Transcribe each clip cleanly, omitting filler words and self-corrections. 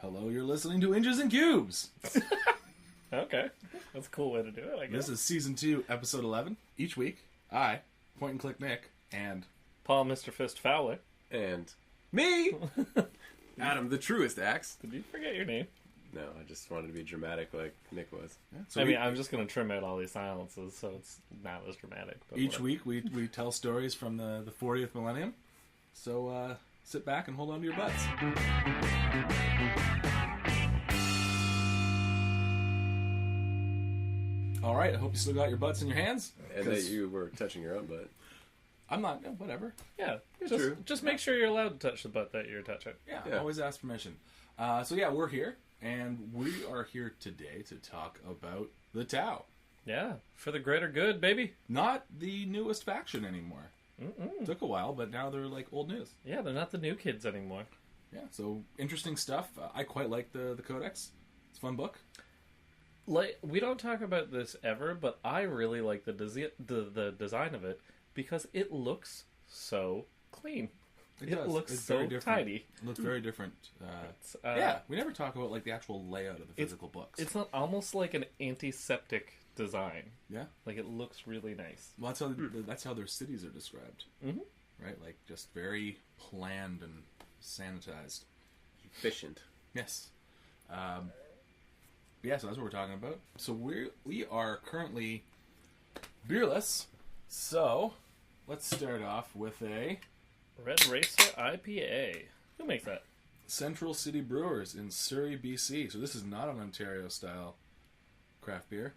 Hello, you're listening to Inches and Cubes. Okay. That's a cool way to do it, I guess. This is Season 2, Episode 11. Each week, I, Point and Click Nick, and... Paul, Mr. Fist Fowler. And me, Adam, the truest axe. Did you forget your name? No, I just wanted to be dramatic like Nick was. Yeah, so I'm just going to trim out all these silences so it's not as dramatic. But each week, we tell stories from the 40th millennium. So, sit back and hold on to your butts. All right, I hope you still got your butts in your hands. And that you were touching your own butt. I'm not, whatever. Yeah, true. Just make sure you're allowed to touch the butt that you're touching. Yeah. Always ask permission. So yeah, we're here, and we are here today to talk about the Tau. Yeah, for the greater good, baby. Not the newest faction anymore. Took a while, but now they're like old news. Yeah, they're not the new kids anymore. Yeah, so interesting stuff. I quite like the codex. It's a fun book. Like, we don't talk about this ever, but I really like the design of it because it looks so clean. It looks so tidy. It looks very different. Yeah, we never talk about like the actual layout of the physical books. It's not almost like an antiseptic design. Yeah, like it looks really nice. Well, that's how their cities are described. Right, like just very planned and sanitized, efficient. Yes. Yeah, so that's what we're talking about. So we are currently beerless. So let's start off with a Red Racer IPA. Who makes that? Central City Brewers in Surrey, BC. So this is not an Ontario-style craft beer.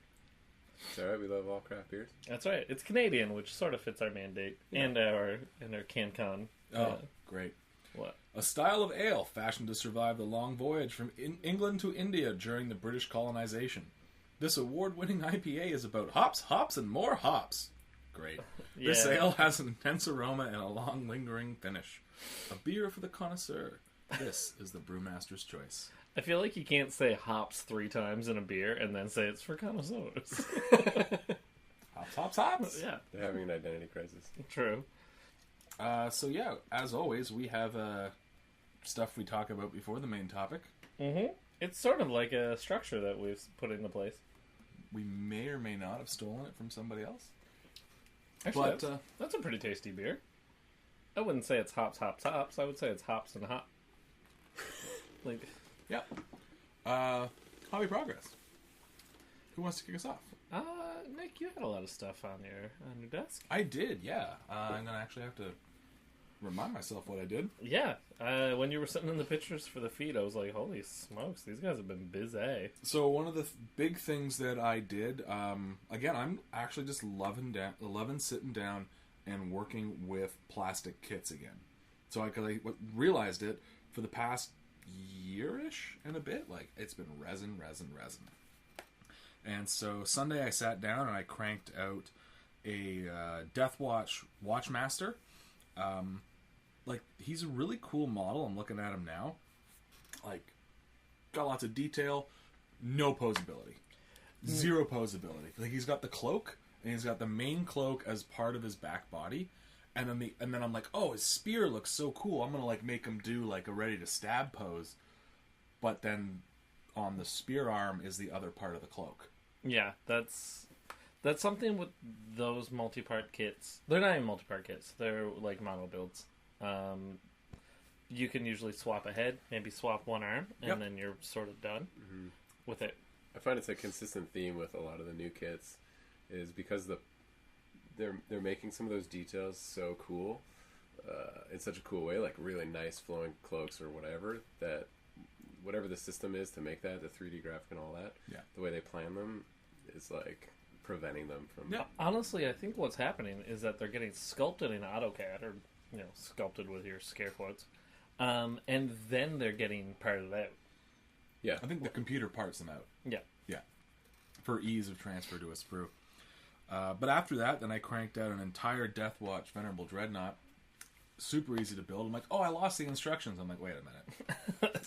It's alright, we love all craft beers. That's right. It's Canadian, which sort of fits our mandate. Yeah. And our CanCon. Oh, great. What? A style of ale fashioned to survive the long voyage from England to India during the British colonization. This award-winning IPA is about hops, hops, and more hops. Great. Yeah. This ale has an intense aroma and a long, lingering finish. A beer for the connoisseur. This is the brewmaster's choice. I feel like you can't say hops 3 times in a beer and then say it's for connoisseurs. Hops, hops, hops. Yeah. They're having an identity crisis. True. So yeah, as always, we have stuff we talk about before the main topic. It's sort of like a structure that we've put into place. We may or may not have stolen it from somebody else. Actually, that's a pretty tasty beer. I wouldn't say it's hops, hops, hops. I would say it's hops and hop. Like, yeah. Hobby progress. Who wants to kick us off? Nick, you had a lot of stuff on your desk. I did, yeah. I'm gonna actually have to remind myself what I did. Yeah. When you were sitting in the pictures for the feed, I was like, holy smokes, these guys have been busy. So one of the big things that I did, again, I'm actually just loving sitting down and working with plastic kits again. So I realized it for the past year-ish and a bit. Like, it's been resin. And so Sunday I sat down and I cranked out a Death Watch Watchmaster. Like, he's a really cool model. I'm looking at him now. Like, got lots of detail, no posability. Zero posability. Like, he's got the cloak, and he's got the main cloak as part of his back body. And then I'm like, oh, his spear looks so cool. I'm gonna like make him do like a ready to stab pose. But then on the spear arm is the other part of the cloak. Yeah, that's something with those multi-part kits. They're not even multi-part kits. They're like mono builds. You can usually swap a head, maybe swap one arm, and then you're sort of done with it. I find it's a consistent theme with a lot of the new kits, is because they're making some of those details so cool, in such a cool way, like really nice flowing cloaks or whatever, that whatever the system is to make that, the 3D graphic and all that, the way they plan them is like preventing them from... Yeah, honestly, I think what's happening is that they're getting sculpted in AutoCAD, or, sculpted with your scare quotes, and then they're getting parted out. Yeah. I think the computer parts them out. Yeah. Yeah. For ease of transfer to a sprue. But after that, then I cranked out an entire Death Watch Venerable Dreadnought. Super easy to build. I'm like, oh, I lost the instructions. I'm like, wait a minute.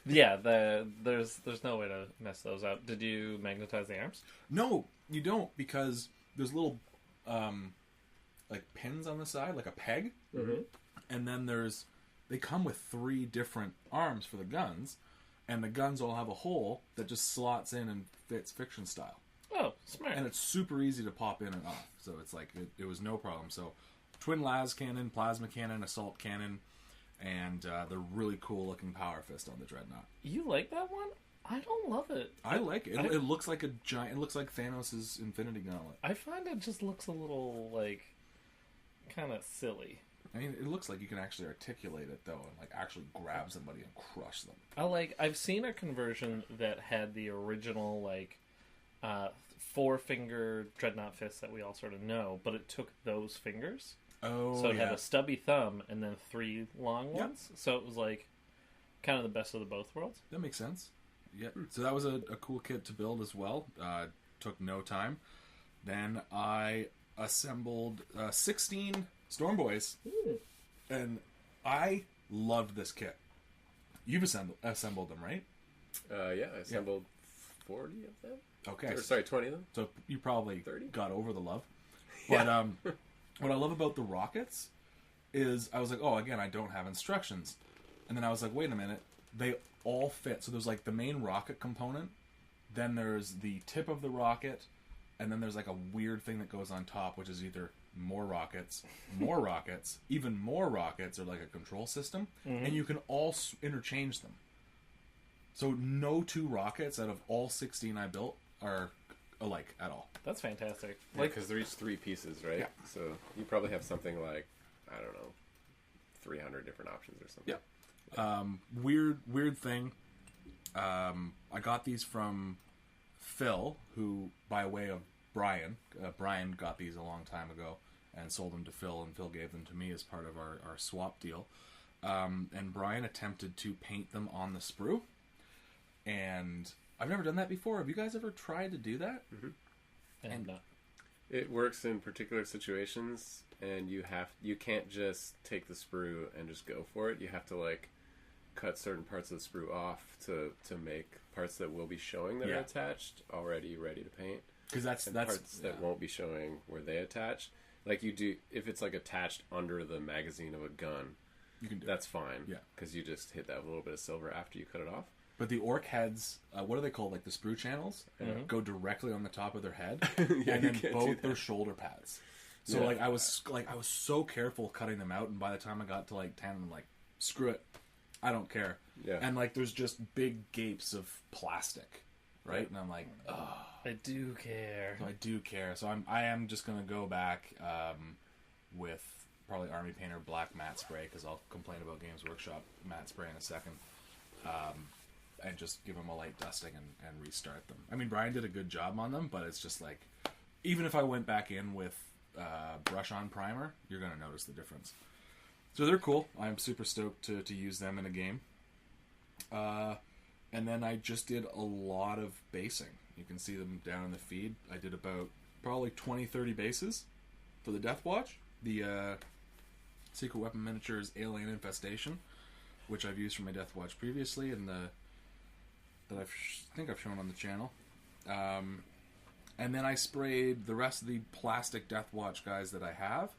Yeah, there's no way to mess those up. Did you magnetize the arms? No, you don't, because there's little like pins on the side, like a peg. And then they come with 3 different arms for the guns. and the guns all have a hole that just slots in and fits fiction style. Oh, smart. And it's super easy to pop in and off. So it's like, it was no problem. So twin las cannon, plasma cannon, assault cannon, and the really cool looking power fist on the Dreadnought. You like that one? I don't love it. I like it. It looks like a giant. It looks like Thanos' Infinity Gauntlet. I find it just looks a little like kind of silly. I mean, it looks like you can actually articulate it though, and like actually grab somebody and crush them. I've seen a conversion that had the original like 4-finger Dreadnought fist that we all sort of know, but it took those fingers. Oh, so it had a stubby thumb and then 3 long ones. Yep. So it was like kind of the best of the both worlds. That makes sense. Yeah. So that was a cool kit to build as well. Took no time. Then I assembled 16 Stormboys, and I loved this kit. You've assembled them, right? Yeah, I assembled 40 of them. Okay. Or, sorry, 20 of them. So you probably 30? got over the love. But what I love about the rockets is I was like, oh, again, I don't have instructions. And then I was like, wait a minute. They all fit. So there's like the main rocket component. Then there's the tip of the rocket. And then there's like a weird thing that goes on top, which is either more rockets, even more rockets, or like a control system. Mm-hmm. And you can all interchange them. So no 2 rockets out of all 16 I built are alike at all. That's fantastic. Like, because they're each 3 pieces, right? Yeah. So you probably have something like, I don't know, 300 different options or something. Yeah. Weird thing. I got these from Phil, who, by way of Brian got these a long time ago and sold them to Phil, and Phil gave them to me as part of our swap deal. And Brian attempted to paint them on the sprue. And I've never done that before. Have you guys ever tried to do that? Mm-hmm. And it works in particular situations, and you can't just take the sprue and just go for it. You have to like cut certain parts of the sprue off to make parts that will be showing that are attached already ready to paint. Because that's parts that won't be showing where they attach. Like you do if it's like attached under the magazine of a gun, you can do that's fine. Yeah, because you just hit that with a little bit of silver after you cut it off. But the orc heads, what are they called? Like the sprue channels, go directly on the top of their head, yeah, and then both their shoulder pads. So I was so careful cutting them out, and by the time I got to like 10, I'm like, screw it, I don't care. Yeah. And like there's just big gapes of plastic, right? And I'm like, oh, I do care. So I do care. So I am just gonna go back with probably Army Painter black matte spray, because I'll complain about Games Workshop matte spray in a second. And just give them a light dusting and restart them. I mean, Brian did a good job on them, but it's just like, even if I went back in with brush on primer, you're going to notice the difference. So they're cool. I'm super stoked to use them in a game. And then I just did a lot of basing. You can see them down in the feed. I did about probably 20-30 bases for the Death Watch. The Secret Weapon Miniatures Alien Infestation, which I've used for my Death Watch previously, and that I think I've shown on the channel. And then I sprayed the rest of the plastic Death Watch guys that I have,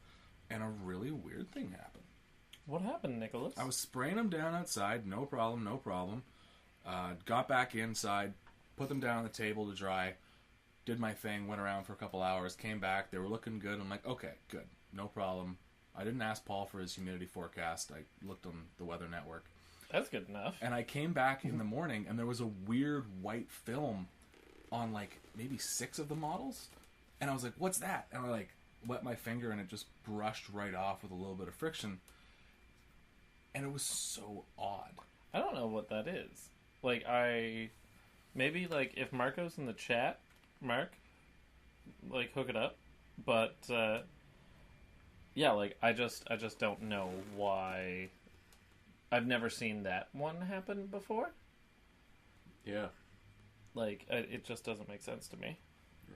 and a really weird thing happened. What happened, Nicholas? I was spraying them down outside, no problem. Got back inside, put them down on the table to dry, did my thing, went around for a couple hours, came back, they were looking good. I'm like, okay, good, no problem. I didn't ask Paul for his humidity forecast. I looked on the Weather Network. That's good enough. And I came back in the morning, and there was a weird white film on, like, maybe 6 of the models. And I was like, what's that? And I, like, wet my finger, and it just brushed right off with a little bit of friction. And it was so odd. I don't know what that is. Like, maybe, like, if Marco's in the chat, Mark, like, hook it up. But, yeah, like, I just don't know why. I've never seen that one happen before. Yeah. Like, it just doesn't make sense to me.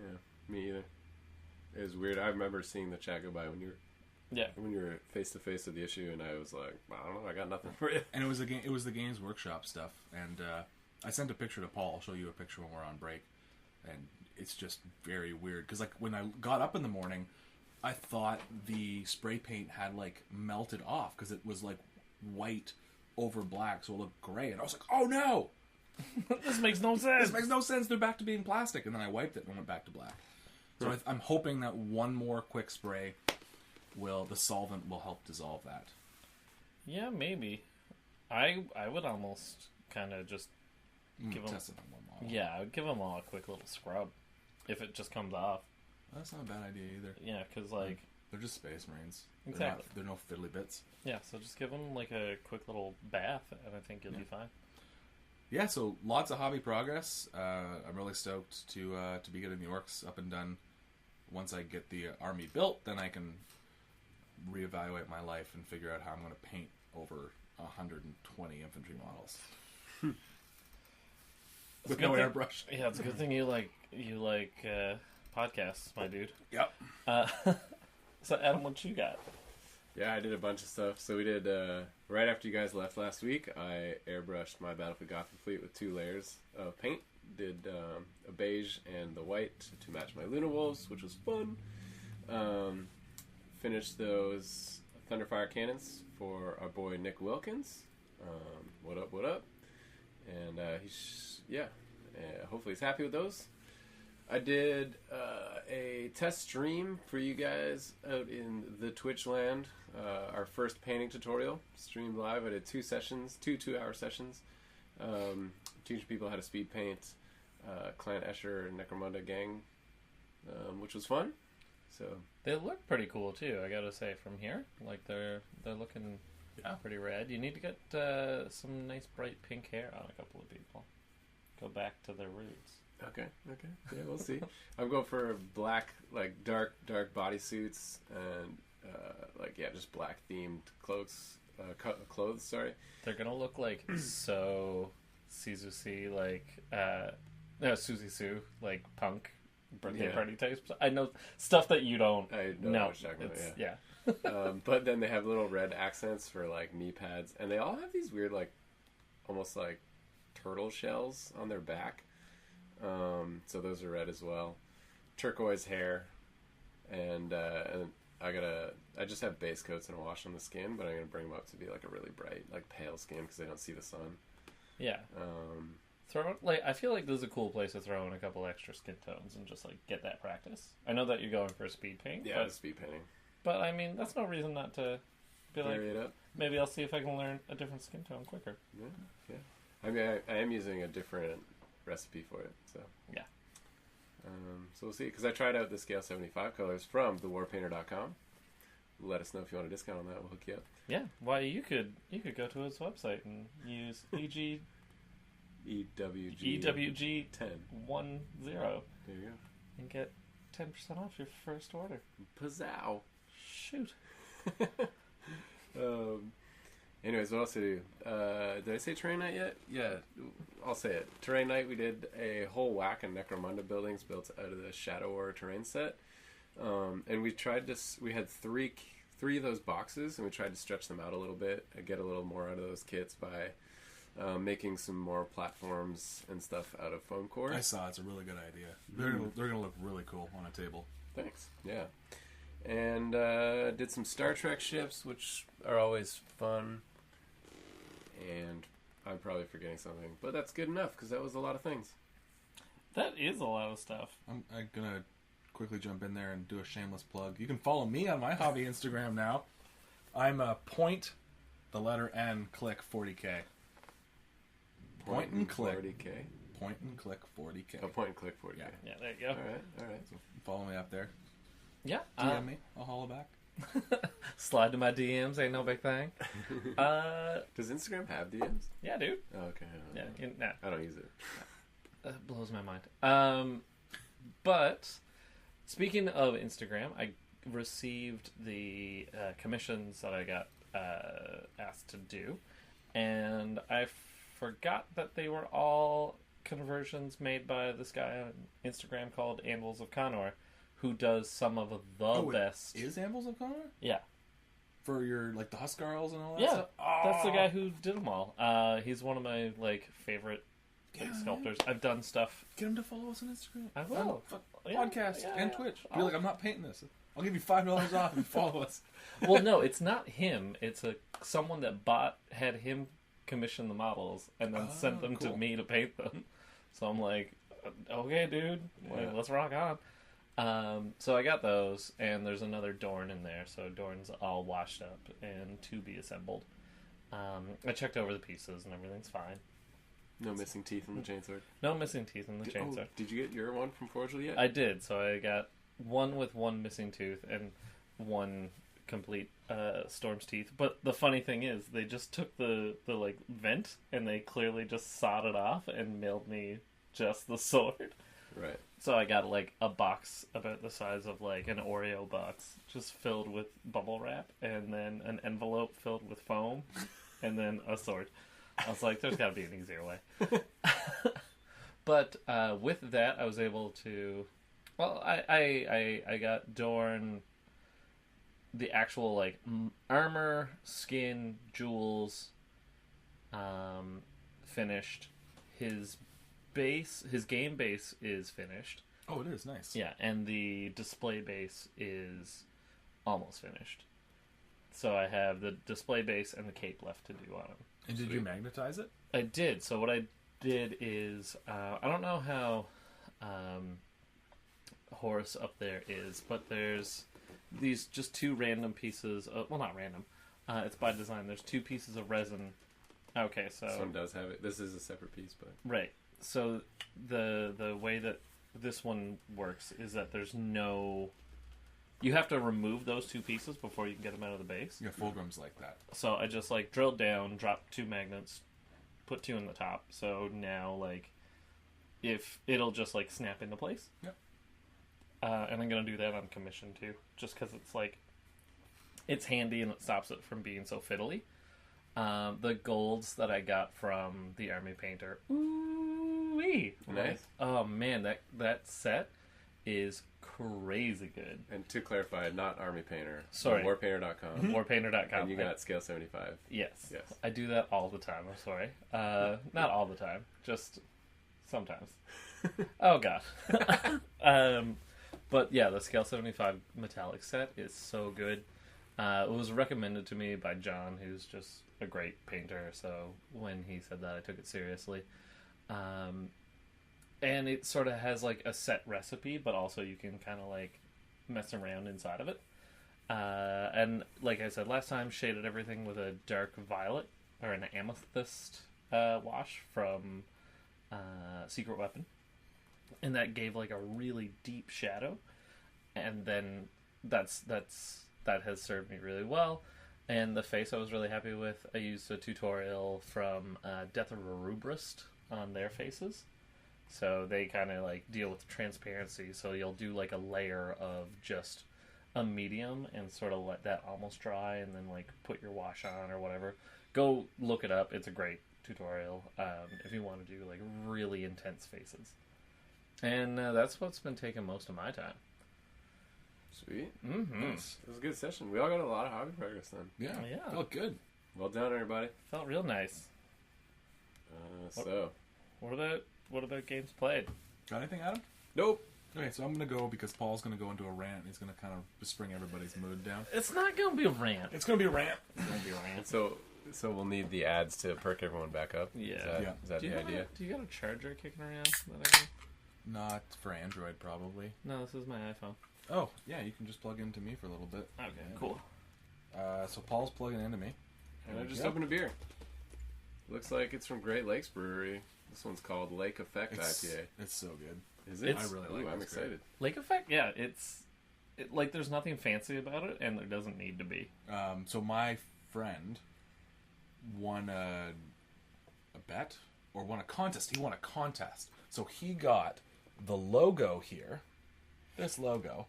Yeah, me either. It was weird. I remember seeing the chat go by when you were face to face with the issue, and I was like, I don't know, I got nothing for you. And it was the Games Workshop stuff, and I sent a picture to Paul. I'll show you a picture when we're on break, and it's just very weird because, like, when I got up in the morning, I thought the spray paint had, like, melted off because it was, like, white over black, so it looked gray, and I was like, oh no! This makes no sense. This makes no sense. They're back to being plastic. And then I wiped it and went back to black. So I'm hoping that one more quick spray the solvent will help dissolve that. Yeah, maybe. I would almost kind of just give them... Test it on one model. Yeah, I would give them all a quick little scrub. If it just comes off. That's not a bad idea either. Yeah, because, like... They're just Space Marines. Exactly. They're no fiddly bits. Yeah, so just give them, like, a quick little bath, and I think you'll be fine. Yeah, so lots of hobby progress. I'm really stoked to be getting the orcs up and done. Once I get the army built, then I can reevaluate my life and figure out how I'm going to paint over 120 infantry models. With no airbrush. Yeah, it's a good thing you like podcasts, my dude. Yep. So Adam, what you got? Yeah, I did a bunch of stuff. So we did, right after you guys left last week, I airbrushed my Battlefield Gotham fleet with 2 layers of paint. Did a beige and the white to match my Luna Wolves, which was fun. Finished those Thunderfire cannons for our boy Nick Wilkins. What up, what up? And hopefully he's happy with those. I did a test stream for you guys out in the Twitch land. Our first painting tutorial streamed live. I did 2 sessions, 2-hour sessions, teaching people how to speed paint Clan Escher and Necromunda gang, which was fun. So they look pretty cool too. I gotta say, from here, like they're looking pretty rad. You need to get some nice bright pink hair on a couple of people. Go back to their roots. Okay. Yeah, we'll see. I'm going for black, like dark bodysuits and just black themed clothes. Sorry. They're gonna look like so Susie Sue, like punk birthday party types. I know stuff that you don't. I know what you're talking about. Yeah. But then they have little red accents for like knee pads, and they all have these weird, like almost like turtle shells on their back. So those are red as well. Turquoise hair, and I just have base coats and a wash on the skin, but I'm gonna bring them up to be like a really bright, like pale skin because they don't see the sun. Yeah. I feel like this is a cool place to throw in a couple extra skin tones and just like get that practice. I know that you're going for a speed paint. Yeah, speed painting. But I mean, that's no reason not to be like, it up. Maybe I'll see if I can learn a different skin tone quicker. Yeah. I mean, I am using a different recipe for it, so yeah. So we'll see, because I tried out the Scale 75 colors from thewarpainter.com. Let us know if you want a discount on that. We'll hook you up. Yeah, well, you could go to his website and use EWG 10. 10 There you go. and get 10% off your first order. Pizzow. Shoot. Anyways, what else did I do? Did I say Terrain Night yet? Yeah, I'll say it. Terrain Night, we did a whole whack of Necromunda buildings built out of the Shadow War terrain set. And we tried to... We had three of those boxes, and we tried to stretch them out a little bit and get a little more out of those kits by making some more platforms and stuff out of foam core. I saw it's a really good idea. They're gonna look really cool on a table. Thanks. Yeah. And did some Star Trek ships, which are always fun. And I'm probably forgetting something, but that's good enough because that was a lot of things. That is a lot of stuff. I'm gonna quickly jump in there and do a shameless plug. You can follow me on my hobby Instagram now. I'm point the letter N click 40K. Point and click 40K. Point and click 40K. Oh, point and click 40K. Yeah, there you go. All right. So follow me up there. Yeah. DM me. I'll holler back. Slide to my DMs. Ain't no big thing. Does Instagram have DMs? Yeah, dude. Oh, okay. Nah. I don't use it. That blows my mind. But speaking of Instagram, I received the commissions that I got asked to do, and I forgot that they were all conversions made by this guy on Instagram called Anvils of Conor, who does some of the best. Is Anvils of Conor? Yeah. For your, like, the Huskarls and all that yeah, stuff? That's the guy who did them all. He's one of my, like, favorite sculptors. I've done stuff. Get him to follow us on Instagram. I will. Podcast and Twitch. Be like, I'm not painting this. I'll give you $5 off if you follow us. Well, no, it's not him. It's someone that had him commission the models and then sent them cool. to me to paint them. So I'm like, okay, dude, like, let's rock on. So I got those, and there's another Dorn in there. So Dorn's all washed up and to be assembled. I checked over the pieces, and everything's fine. No missing teeth in the chainsword. No missing teeth in the chainsword. Did you get your one from Forgel yet? I did. So I got one with one missing tooth and one complete Storm's teeth. But the funny thing is, they just took the like vent and they clearly just sawed it off and mailed me just the sword. Right. So I got like a box about the size of like an Oreo box, just filled with bubble wrap, and then an envelope filled with foam, and then a sword. I was like, there's got to be an easier way. But with that, I was able to. Well, I got Dorn the actual like armor, skin, jewels, finished. His game base is finished. Oh, it is nice. Yeah, and the display base is almost finished. So I have the display base and the cape left to do on him. And did you magnetize it? I did. So what I did is, I don't know how Horus up there is, but there's these just two random pieces of, well, not random. It's by design. There's two pieces of resin. Okay, so this one does have it. This is a separate piece, but right. So the way that this one works is that there's no. You have to remove those two pieces before you can get them out of the base. Yeah, Fulgrim's like that. So I just like drilled down, dropped two magnets, put two in the top. So now like, if it'll just like snap into place. Yep. And I'm gonna do that on commission too, just because it's like, it's handy and it stops it from being so fiddly. The golds that I got from the army painter, ooh-wee. Nice. Oh man, that set is crazy good. And to clarify, not Army Painter. Sorry. Warpainter.com. Warpainter.com. And you got scale 75. Yes. Yes. I do that all the time. I'm sorry. Not all the time. Just sometimes. Oh, God. But yeah, the Scale 75 metallic set is so good. It was recommended to me by John, who's just a great painter. So when he said that, I took it seriously. And it sort of has like a set recipe, but also you can kind of like mess around inside of it. And like I said last time, shaded everything with a dark violet or an amethyst wash from Secret Weapon. And that gave like a really deep shadow. And then that has served me really well. And the face I was really happy with. I used a tutorial from Death of a Rubrist on their faces. So they kind of like deal with transparency. So you'll do like a layer of just a medium and sort of let that almost dry and then like put your wash on or whatever. Go look it up. It's a great tutorial if you want to do like really intense faces. And that's what's been taking most of my time. Sweet. Mm-hmm. Nice. It was a good session. We all got a lot of hobby progress then. Yeah. Yeah. Felt good. Well done, everybody. Felt real nice. What about games played? Got anything, Adam? Nope. Okay, so I'm going to go because Paul's going to go into a rant. He's going to kind of bring everybody's mood down. It's not going to be a rant. It's going to be a rant. It's going to be a rant. So we'll need the ads to perk everyone back up. Yeah. Is that the idea? Do you got a charger kicking around that I can... Not for Android, probably. No, this is my iPhone. Oh, yeah, you can just plug into me for a little bit. Okay, Yeah. cool. So Paul's plugging into me. And I just Yep. opened a beer. Looks like it's from Great Lakes Brewery. This one's called Lake Effect IPA. It's so good. Is it? It's- I really like it. I'm It's great. excited. Lake Effect? Yeah, like there's nothing fancy about it, and there doesn't need to be. So my friend won a bet or won a contest. He won a contest. So he got the logo here, this logo,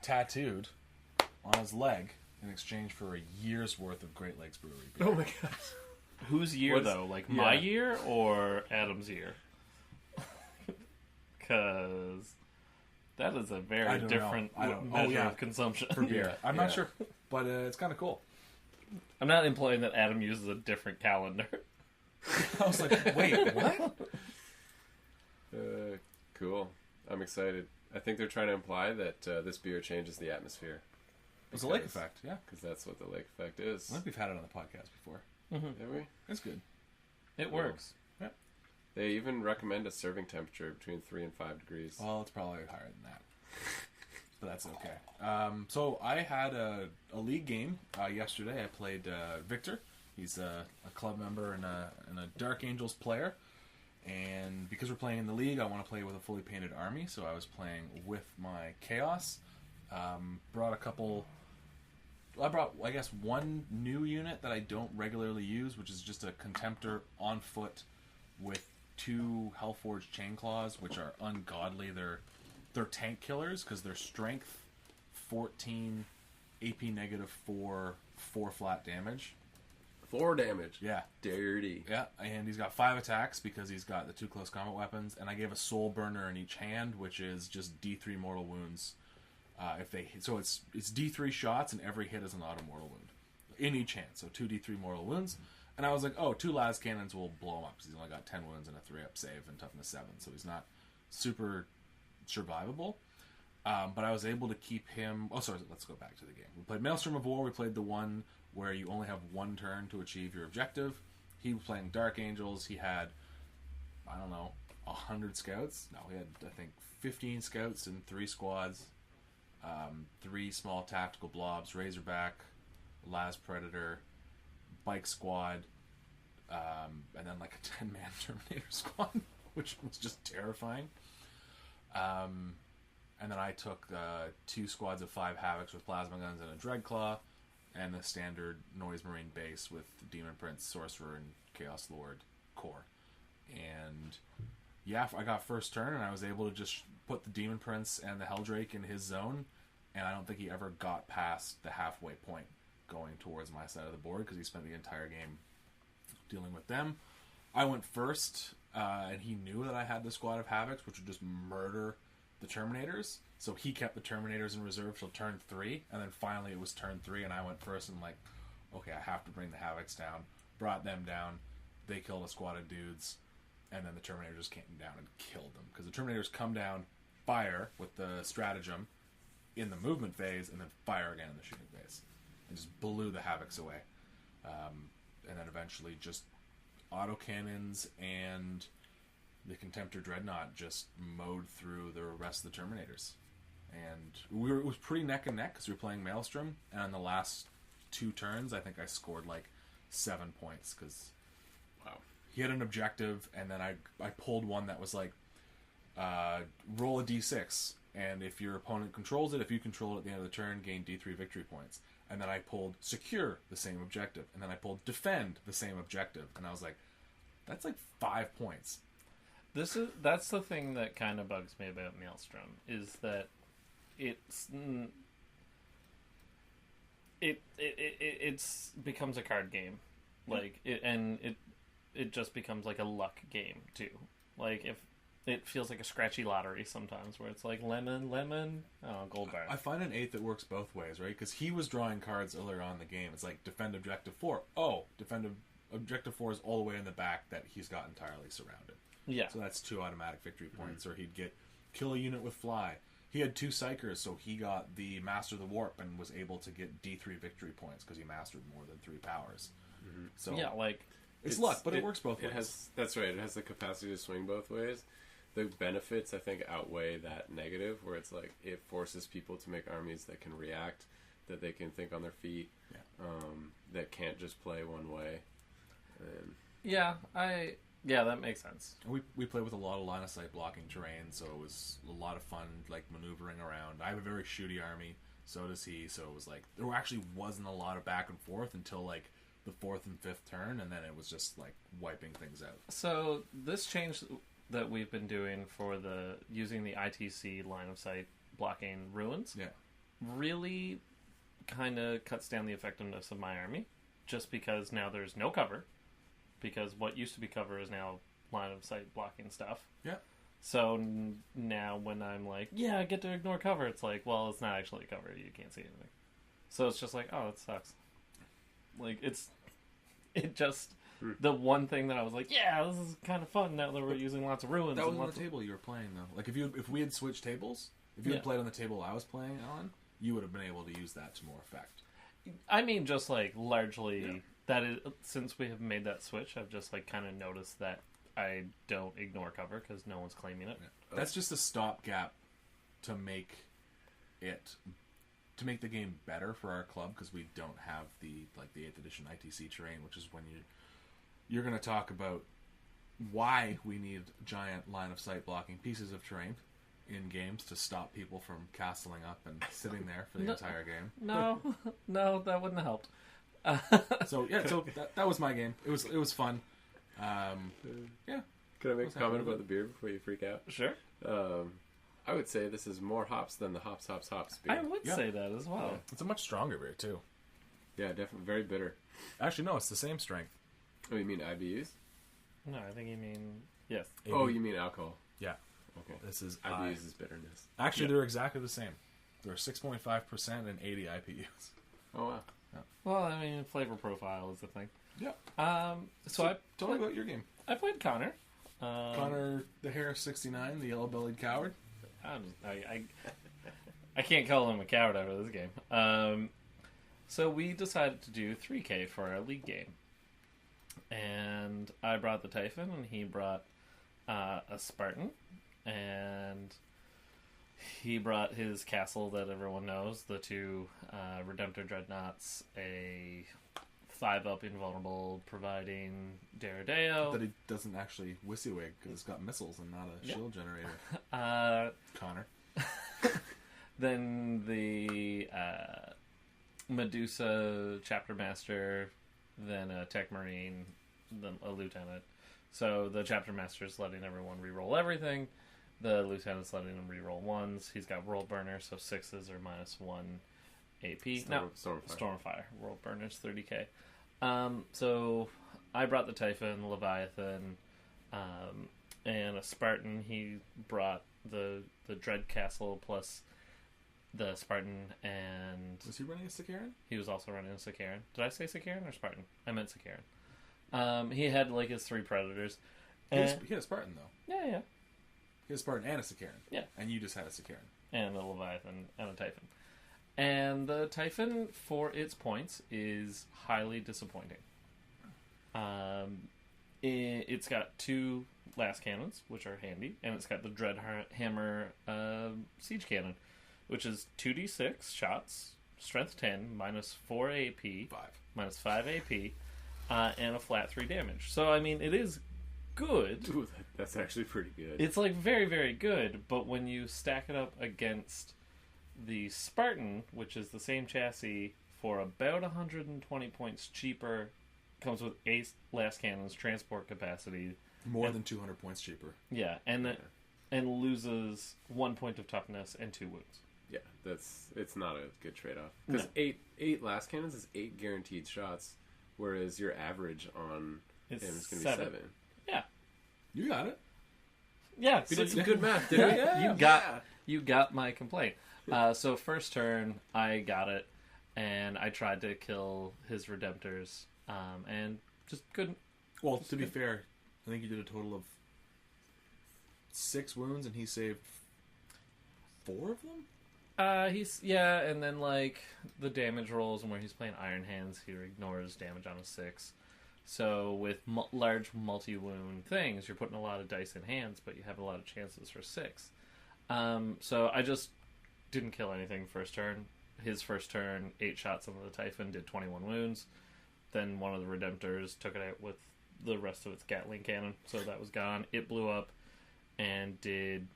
tattooed on his leg in exchange for a year's worth of Great Lakes Brewery beer. Oh my gosh. Whose year, What's- though? Like my yeah. year or Adam's year? Because that is a I very don't know. different I don't- measure oh, yeah. of consumption. For beer. I'm Yeah. not sure, but it's kind of cool. I'm not implying that Adam uses a different calendar. I was like, wait, what? Cool. I'm excited. I think they're trying to imply that this beer changes the atmosphere. It was a lake effect, yeah. Because that's what the lake effect is. I think we've had it on the podcast before. Did we? It's good. It works. Yeah. They even recommend a serving temperature between 3 and 5 degrees. Well, it's probably higher than that. But that's okay. So I had a league game yesterday. I played Victor. He's a club member and a Dark Angels player. And because we're playing in the league, I want to play with a fully painted army. So I was playing with my Chaos. Brought a couple... I brought, I guess, one new unit that I don't regularly use, which is just a Contemptor on foot with 2 Hellforged Chainclaws, which are ungodly. They're tank killers because they're strength 14, AP negative 4, 4 flat damage. 4 damage. Yeah. Dirty. Yeah, and he's got 5 attacks because he's got the 2 close combat weapons, and I gave a Soul Burner in each hand, which is just D3 mortal wounds. If they hit, so it's D3 shots, and every hit is an auto mortal wound in each hand. So 2 D3 mortal wounds. And I was like, oh, 2 las cannons will blow him up because he's only got 10 wounds and a 3-up save and toughness 7, so he's not super survivable. But I was able to keep him... Oh, sorry, let's go back to the game. We played Maelstrom of War. We played the one where you only have 1 turn to achieve your objective. He was playing Dark Angels. He had, I don't know, 100 scouts. No, he had, I think, 15 scouts and 3 squads. 3 small tactical blobs, Razorback, Las Predator, Bike Squad, and then like a 10-man Terminator squad, which was just terrifying. And then I took 2 squads of 5 Havocs with plasma guns and a Dreadclaw, and the standard Noise Marine base with Demon Prince, Sorcerer, and Chaos Lord core. And yeah, I got first turn, and I was able to just put the Demon Prince and the Helldrake in his zone, and I don't think he ever got past the halfway point going towards my side of the board because he spent the entire game dealing with them. I went first, and he knew that I had the squad of Havocs, which would just murder the Terminators. So he kept the Terminators in reserve till turn 3, and then finally it was turn 3, and I went first, and like, okay, I have to bring the Havocs down. Brought them down. They killed a squad of dudes, and then the Terminators just came down and killed them. Because the Terminators come down, fire with the stratagem in the movement phase, and then fire again in the shooting phase. And just blew the Havocs away. And then eventually just autocannons and the Contemptor Dreadnought just mowed through the rest of the Terminators. And it was pretty neck and neck because we were playing Maelstrom, and on the last 2 turns, I think I scored like 7 points because he had an objective, and then I pulled one that was like, roll a d6, and if your opponent controls it, if you control it at the end of the turn, gain d3 victory points. And then I pulled secure, the same objective, and then I pulled defend, the same objective, and I was like, that's like 5 points. That's the thing that kind of bugs me about Maelstrom, is that it's becomes a card game, like it just becomes like a luck game too. Like if it feels like a scratchy lottery sometimes, where it's like lemon, gold bar. I find an 8 that works both ways, right? Because he was drawing cards earlier on in the game. It's like defend objective 4. Oh, defend objective 4 is all the way in the back that he's got entirely surrounded. Yeah. So that's 2 automatic victory points. Or he'd get kill a unit with fly. He had 2 psychers, so he got the Master of the Warp and was able to get D3 victory points because he mastered more than 3 powers. Mm-hmm. So yeah, like it's luck, but it works both ways. That's right. It has the capacity to swing both ways. The benefits, I think, outweigh that negative, where it's like it forces people to make armies that can react, that they can think on their feet, that can't just play one way. That makes sense. We played with a lot of line of sight blocking terrain, so it was a lot of fun, like maneuvering around. I have a very shooty army, so does he. So it was like there actually wasn't a lot of back and forth until like the 4th and 5th turn, and then it was just like wiping things out. So this change that we've been doing for using the ITC line of sight blocking ruins, really kind of cuts down the effectiveness of my army, just because now there's no cover. Because what used to be cover is now line of sight blocking stuff. Yeah. So now when I'm like, I get to ignore cover, it's like, well, it's not actually cover. You can't see anything. So it's just like, oh, it sucks. Like, the one thing that I was like, this is kind of fun now that we're using lots of ruins. That was on the table you were playing, though. Like, if we had switched tables, if you had played on the table I was playing on, you would have been able to use that to more effect. I mean, just like largely that is, since we have made that switch, I've just like kind of noticed that I don't ignore cover because no one's claiming it. That's just a stopgap to make the game better for our club, because we don't have the 8th edition ITC terrain, which is when you're going to talk about why we need giant line of sight blocking pieces of terrain in games to stop people from castling up and sitting there for the entire game. No, that wouldn't have helped. So that was my game. It was fun. Yeah. Can I make a comment about the beer before you freak out? Sure. I would say this is more hops than the hops beer. I would say that as well. Yeah. It's a much stronger beer too. Yeah, definitely very bitter. Actually, no, it's the same strength. Oh, you mean IBUs? No, I think you mean yes. Oh, you mean alcohol? Yeah. Okay. This is IBUs is bitterness. Actually, they're exactly the same. They're 6.5% and 80 IPUs. Oh wow. Yeah. Well, I mean, flavor profile is the thing. Yeah. So tell me about your game. I played Connor. Connor the Hare 69, the yellow-bellied coward. I can't call him a coward out of this game. So we decided to do 3K for our league game. And I brought the Typhon, and he brought a Spartan. And he brought his castle that everyone knows, the two Redemptor Dreadnoughts, a 5-up invulnerable providing Daredeo. That he doesn't actually WYSIWYG because it's got missiles and not a shield generator. Connor. Then the Medusa Chapter Master, then a Tech Marine, then a Lieutenant. So the Chapter Master is letting everyone reroll everything. The Lieutenant's letting them reroll 1s. He's got World Burner, so 6s are -1 AP. Stormfire. World Burner's 30k. So I brought the Typhon, Leviathan, and a Spartan. He brought the Dread Castle plus the Spartan, and Was he running a Sikaran? he was also running a Sikaran. Did I say Sikaran or Spartan? I meant Sikaran. He had like his 3 Predators. He had a Spartan though. Yeah. He had a Spartan and a Sikaran. Yeah. And you just had a Sikaran. And a Leviathan and a Typhon. And the Typhon, for its points, is highly disappointing. It's got 2 last cannons, which are handy, and it's got the Dreadhammer siege cannon, which is 2d6 shots, strength 10, -4 AP, 5 AP, and a flat 3 damage. So, I mean, it is good. Ooh, that's actually pretty good. It's like very, very good, but when you stack it up against the Spartan, which is the same chassis for about 120 points cheaper, comes with 8 last cannons, transport capacity. More than 200 points cheaper. Yeah, and loses 1 point of toughness and 2 wounds. Yeah, it's not a good trade-off. Because 8 last cannons is 8 guaranteed shots, whereas your average on him is going to be 7. Yeah. You got it. Yeah. We did some good math, didn't we? Yeah. You got my complaint. So first turn, I got it, and I tried to kill his Redemptors, and just couldn't. Well, to be fair, I think you did a total of 6 wounds, and he saved 4 of them? And then like the damage rolls, and where he's playing Iron Hands, he ignores damage on a 6. So with large multi-wound things, you're putting a lot of dice in hands, but you have a lot of chances for 6. So I just didn't kill anything first turn. His first turn, 8 shots on the Typhon, did 21 wounds. Then one of the Redemptors took it out with the rest of its Gatling cannon, so that was gone. It blew up and did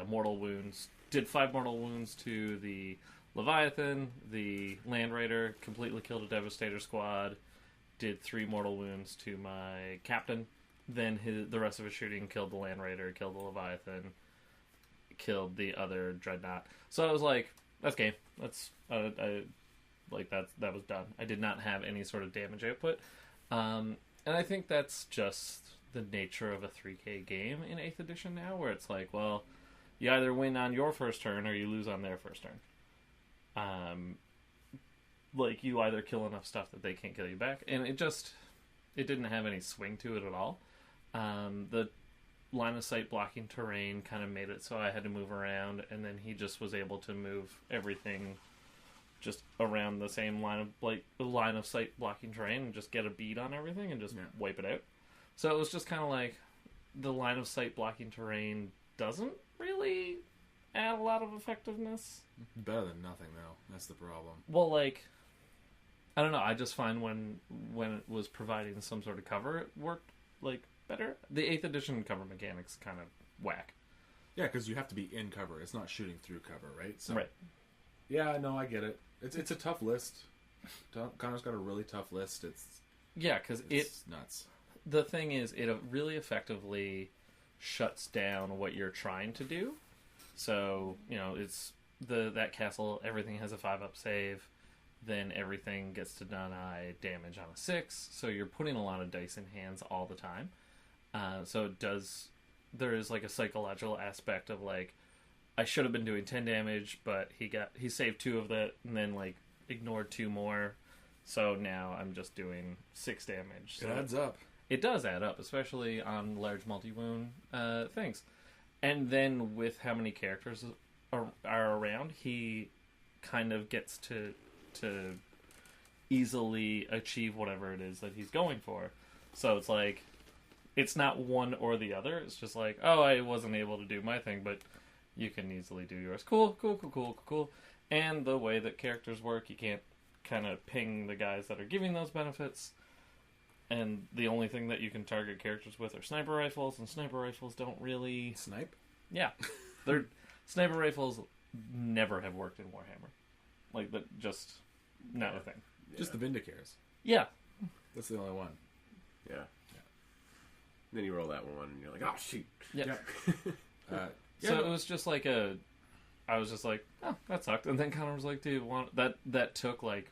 mortal wounds. Did 5 mortal wounds to the Leviathan. The Land Raider completely killed a Devastator squad. Did 3 mortal wounds to my captain. Then the rest of his shooting killed the Land Raider, killed the Leviathan, killed the other Dreadnought. So I was like, that's game. That's that was done. I did not have any sort of damage output. And I think that's just the nature of a 3K game in 8th edition now, where it's like, well, you either win on your first turn or you lose on their first turn. Like, you either kill enough stuff that they can't kill you back. And it didn't have any swing to it at all. The line of sight blocking terrain kind of made it so I had to move around, and then he just was able to move everything just around the same line of sight blocking terrain and just get a bead on everything and just wipe it out. So it was just kind of like the line of sight blocking terrain doesn't really add a lot of effectiveness. Better than nothing, though. That's the problem. Well, like, I don't know. I just find when it was providing some sort of cover, it worked like better. The 8th edition cover mechanics kind of whack. Yeah, because you have to be in cover. It's not shooting through cover, right? So, right. Yeah, no, I get it. It's a tough list. Connor's got a really tough list. Because it's nuts. The thing is, it really effectively shuts down what you're trying to do. So, it's that castle, everything has a 5-up save, then everything gets to deny damage on a 6, so you're putting a lot of dice in hands all the time. So there is like a psychological aspect of like, I should have been doing 10 damage, but he saved 2 of that, and then like ignored 2 more, so now I'm just doing 6 damage. So it adds up. It does add up, especially on large multi-wound things. And then with how many characters are around, he kind of gets to easily achieve whatever it is that he's going for. So it's like, it's not one or the other. It's just like, oh, I wasn't able to do my thing, but you can easily do yours. Cool. And the way that characters work, you can't kind of ping the guys that are giving those benefits. And the only thing that you can target characters with are sniper rifles, and sniper rifles don't really... Snipe? Yeah. Sniper rifles never have worked in Warhammer. Like, just not a thing. Yeah. Just the Vindicators. Yeah. That's the only one. Yeah. Then you roll that one, and you're like, oh, shoot. Yeah. So it was just like I was just like, oh, that sucked. And then Connor was like, dude, that took like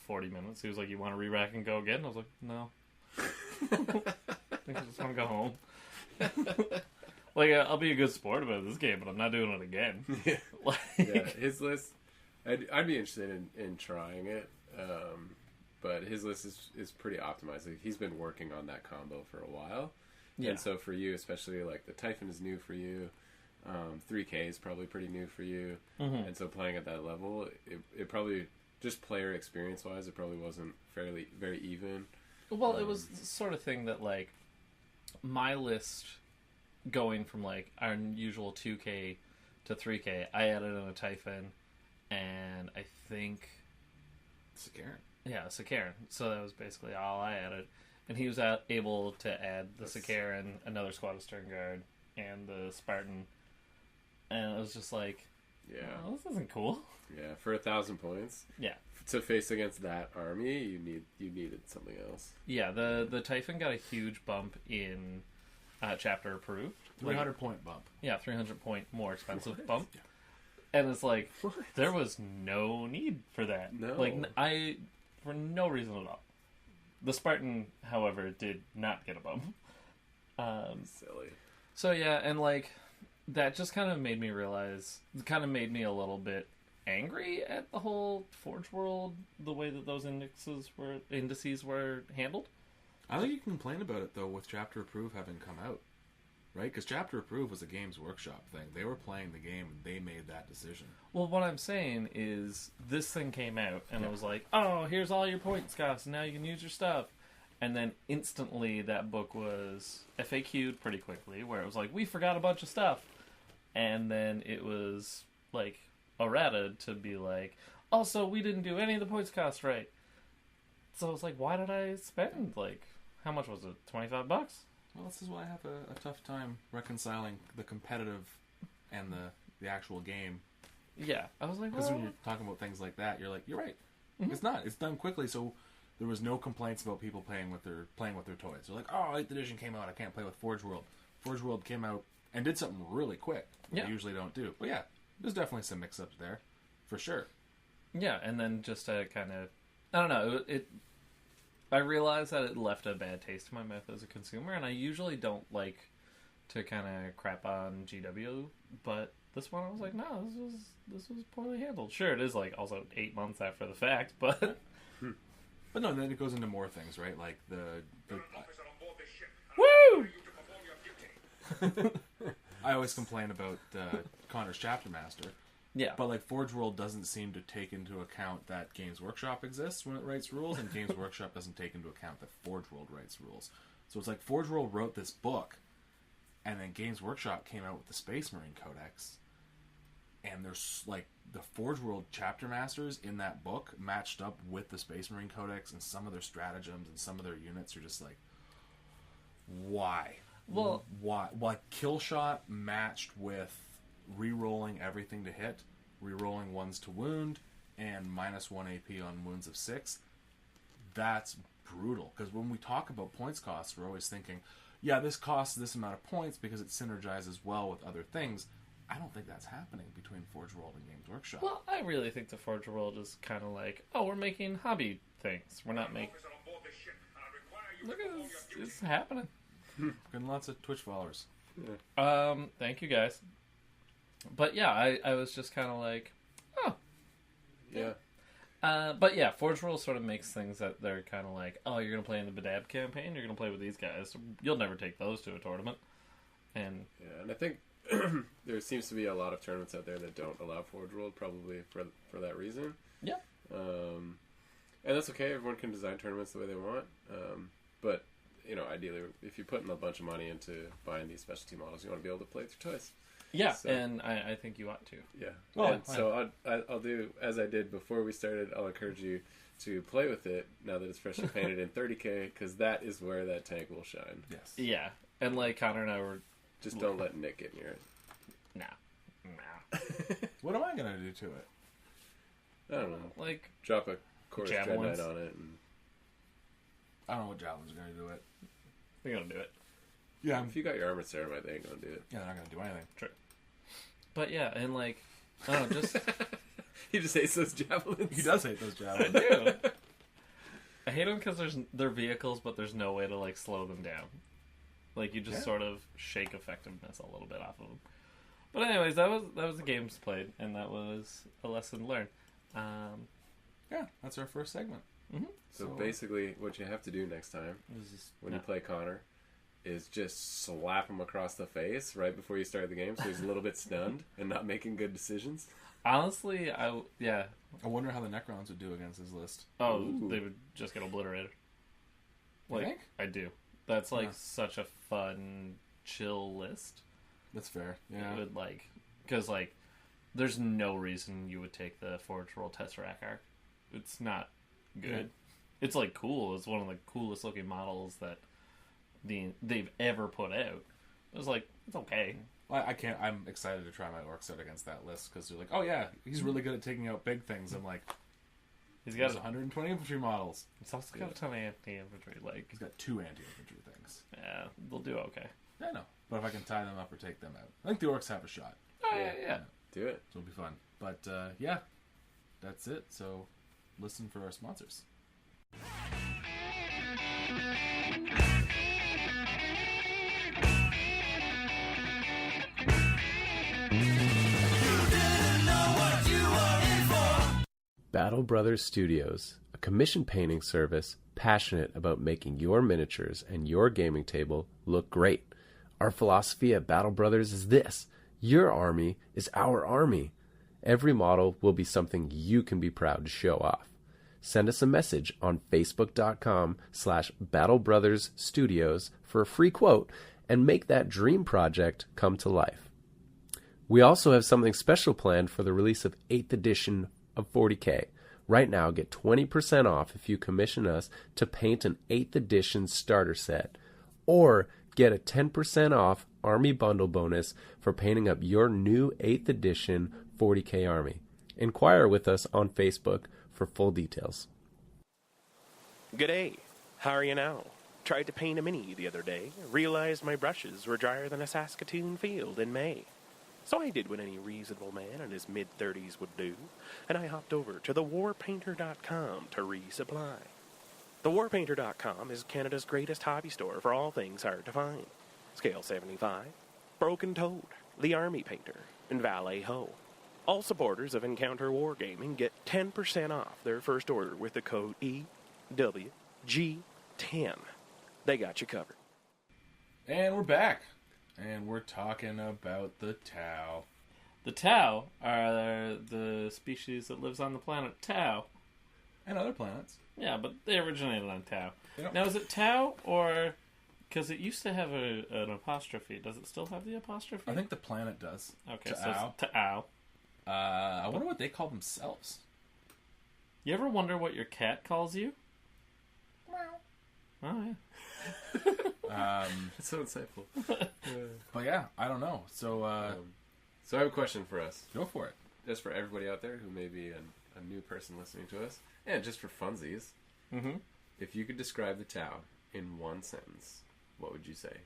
40 minutes. He was like, you want to re-rack and go again? I was like, no. I think I just want to go home. Like, I'll be a good sport about this game, but I'm not doing it again. Yeah, his list, I'd be interested in trying it, but his list is pretty optimized. Like, he's been working on that combo for a while. Yeah. And so for you, especially, like, the Typhon is new for you. 3K is probably pretty new for you. Mm-hmm. And so playing at that level, it probably, just player experience-wise, it probably wasn't very even. Well, it was the sort of thing that, like, my list going from, like, our usual 2K to 3K, I added in a Typhon, and I think... Sakaran. Yeah, Sakaran. So that was basically all I added. And he was able to add the Sakaran, another squad of Stern Guard, and the Spartan. And it was just like, yeah, oh, this isn't cool. Yeah, for 1,000 points. Yeah. To face against that army, you needed something else. Yeah, the Typhon got a huge bump in chapter approved. 300 point bump. Yeah, 300 point more expensive bump. Yeah. And it's like, there was no need for that. No. Like, for no reason at all. The Spartan, however, did not get a bump. Silly. So yeah, and like, that just kind of made me realize, kind of made me a little bit angry at the whole Forge World, the way that those indices were handled. I think you can complain about it, though, with Chapter Approve having come out. Right? Because Chapter Approve was a Games Workshop thing. They were playing the game, and they made that decision. Well, what I'm saying is, this thing came out, and it was like, oh, here's all your points costs, and now you can use your stuff. And then instantly, that book was FAQ'd pretty quickly, where it was like, we forgot a bunch of stuff. And then it was, like, errata to be like, also, we didn't do any of the points costs right. So I was like, why did I spend, like, how much was it, $25? Well, this is why I have a tough time reconciling the competitive and the actual game. Yeah, I was like, because when you're talking about things like that, you're like, you're right. Mm-hmm. It's not. It's done quickly, so there was no complaints about people playing with their toys. They're like, oh, 8th edition came out, I can't play with Forge World. Forge World came out and did something really quick. That they usually don't do. But yeah, there's definitely some mix-ups there, for sure. Yeah, and then just to kind of, I don't know, I realized that it left a bad taste in my mouth as a consumer, and I usually don't like to kind of crap on GW, but this one I was like, no, this was poorly handled. Sure, it is like also 8 months after the fact, but but no, then it goes into more things, right? Like the woo. I always complain about Connor's Chapter Master, Yeah. But like Forge World doesn't seem to take into account that Games Workshop exists when it writes rules, and Games Workshop doesn't take into account that Forge World writes rules. So it's like Forge World wrote this book, and then Games Workshop came out with the Space Marine Codex, and there's like the Forge World chapter masters in that book matched up with the Space Marine Codex, and some of their stratagems and some of their units are just like, why? Well, why? Like kill shot matched with re-rolling everything to hit, re-rolling ones to wound, and -1 AP on wounds of 6. That's brutal, because when we talk about points costs, we're always thinking, yeah, this costs this amount of points because it synergizes well with other things. I don't think that's happening between Forge World and Games Workshop. well, I really think the Forge World is kind of like, oh, we're making hobby things. We're not making... Look at this. It's happening. Getting lots of Twitch followers. Thank you guys. But yeah, I was just kind of like, oh. Yeah. But yeah, Forge World sort of makes things that they're kind of like, oh, you're going to play in the Badab campaign, you're going to play with these guys. You'll never take those to a tournament. And I think there seems to be a lot of tournaments out there that don't allow Forge World, probably for that reason. yeah. And that's okay. Everyone can design tournaments the way they want. But, ideally, if you're putting a bunch of money into buying these specialty models, you want to be able to play it through toys. Yeah, So- and I think you ought to. Yeah. Oh, And so I'll do, as I did before we started, I'll encourage you to play with it now that it's freshly painted in 30K, because that is where that tank will shine. Yes. Yeah, and like Connor and I were, Just don't let Nick get near it. nah. What am I going to do to it? I don't know. Like, Drop a Chorus Javelins. Dread Knight on it. And I don't know what Javelin's going to do it. they're going to do it. Yeah, if you got your Armored Ceramite, they ain't going to do it. yeah, they're not going to do anything. True. But yeah, and like, I don't know, just... He just hates those javelins. He does hate those I Javelins. do. I hate them because they're vehicles, but there's no way to like slow them down. Like you just Yeah. sort of shake effectiveness a little bit off of them. But anyways, that was the games played, and that was a lesson learned. Yeah, that's our first segment. So basically, what you have to do next time This is when you play Connor is just slap him across the face right before you start the game, so he's a little bit stunned and not making good decisions. honestly, I wonder how the Necrons would do against his list. Ooh. they would just get obliterated. You Like think? I do. That's like Yeah. such a fun, chill list. That's fair. Yeah. It would like, because like, there's no reason you would take the Forge World Tesseract arc. It's not good. Yeah. It's like cool. It's one of the coolest looking models that they've ever put out. It was like, it's okay. I can't. I'm excited to try my orc set against that list because they're like, oh yeah, he's really good at taking out big things. I'm like, He's there's got 120 infantry models. He's also got a ton of anti-infantry. Like, He's got 2 anti-infantry things. yeah, they'll do okay. I know, but if I can tie them up or take them out, I think the orcs have a shot. Oh yeah. Do it. So it'll be fun. But yeah, that's it. So listen for our sponsors. Battle Brothers Studios, a commission painting service passionate about making your miniatures and your gaming table look great. Our philosophy at Battle Brothers is this: your army is our army. Every model will be something you can be proud to show off. Send us a message on facebook.com/Battle Brothers Studios for a free quote and make that dream project come to life. We also have something special planned for the release of 8th edition of 40K. Right now, get 20% off if you commission us to paint an 8th edition starter set, or get a 10% off Army Bundle bonus for painting up your new 8th edition 40K Army. Inquire with us on Facebook for full details. G'day, how are you now? Tried to paint a mini the other day, realized my brushes were drier than a Saskatoon field in May. So I did what any reasonable man in his mid-30s would do, and I hopped over to thewarpainter.com to resupply. Thewarpainter.com is Canada's greatest hobby store for all things hard to find. Scale 75, Broken Toad, The Army Painter, and Valet Ho. All supporters of Encounter Wargaming get 10% off their first order with the code EWG10. They got you covered. And we're back. And we're talking about the Tau. The Tau are the species that lives on the planet Tau. And other planets. Yeah, but they originated on Tau. Yep. Now, is it Tau or... Because it used to have an apostrophe. Does it still have the apostrophe? I think the planet does. Okay, so Ta'au. it's Ta'au. I wonder what they call themselves. You ever wonder what your cat calls you? Oh, yeah. It's so insightful. But yeah, I don't know. So So I have a question for us. go for it. Just for everybody out there who may be a new person listening to us. And just for funsies. Mm-hmm. If you could describe the Tau in one sentence, what would you say?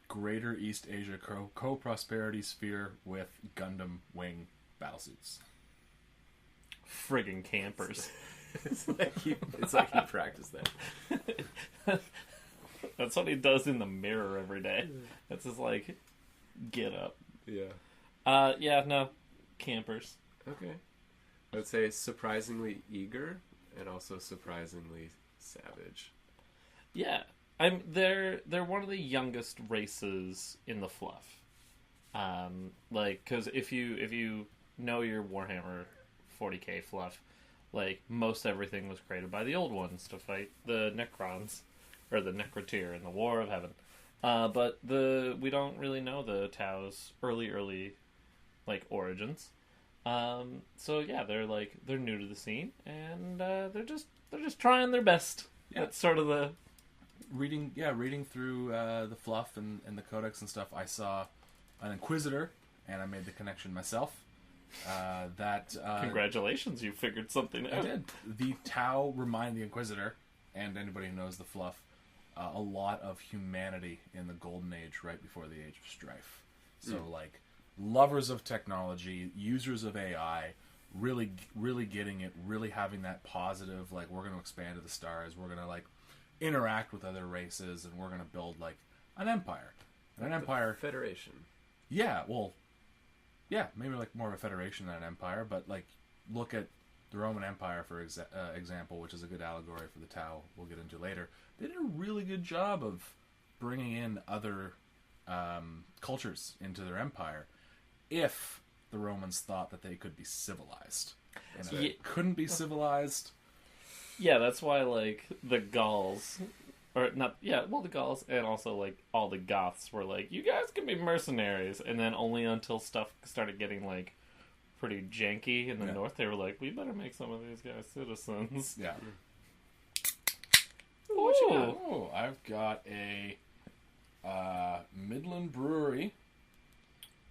Greater East Asia co-prosperity sphere with Gundam wing battlesuits. Friggin' campers. It's like he practiced that. That's what he does in the mirror every day. That's his, like, get up. Yeah. Yeah, no. Campers. Okay. I would say surprisingly eager and also surprisingly savage. Yeah. They're one of the youngest races in the fluff. Like, because if you know your Warhammer 40k fluff, like, most everything was created by the old ones to fight the Necrons, or the Necrotyr in the War of Heaven. But we don't really know the Tau's early, like, origins. So yeah, they're new to the scene, and they're just trying their best. Yeah. That's sort of the Reading through the fluff and the codex and stuff, I saw an Inquisitor, and I made the connection myself. congratulations, you figured something out. I did. The Tau remind the Inquisitor, and anybody who knows the fluff, a lot of humanity in the Golden Age, right before the Age of Strife. So, like, lovers of technology, users of AI, really, really getting it, really having that positive, like, we're going to expand to the stars, we're going to, like, interact with other races, and we're going to build, like, an empire. And an empire... Federation. Yeah, well... Yeah, maybe, like, more of a federation than an empire, but, like, look at the Roman Empire, for example, which is a good allegory for the Tau we'll get into later. They did a really good job of bringing in other cultures into their empire if the Romans thought that they could be civilized. And if they couldn't be civilized... Yeah, that's why, like, the Gauls, or not, yeah, well, the Gauls, and also, like, all the Goths were like, you guys can be mercenaries, and then only until stuff started getting, like, pretty janky in the north, they were like, we better make some of these guys citizens. Yeah. Ooh, what you got? Oh, I've got a Midland Brewery.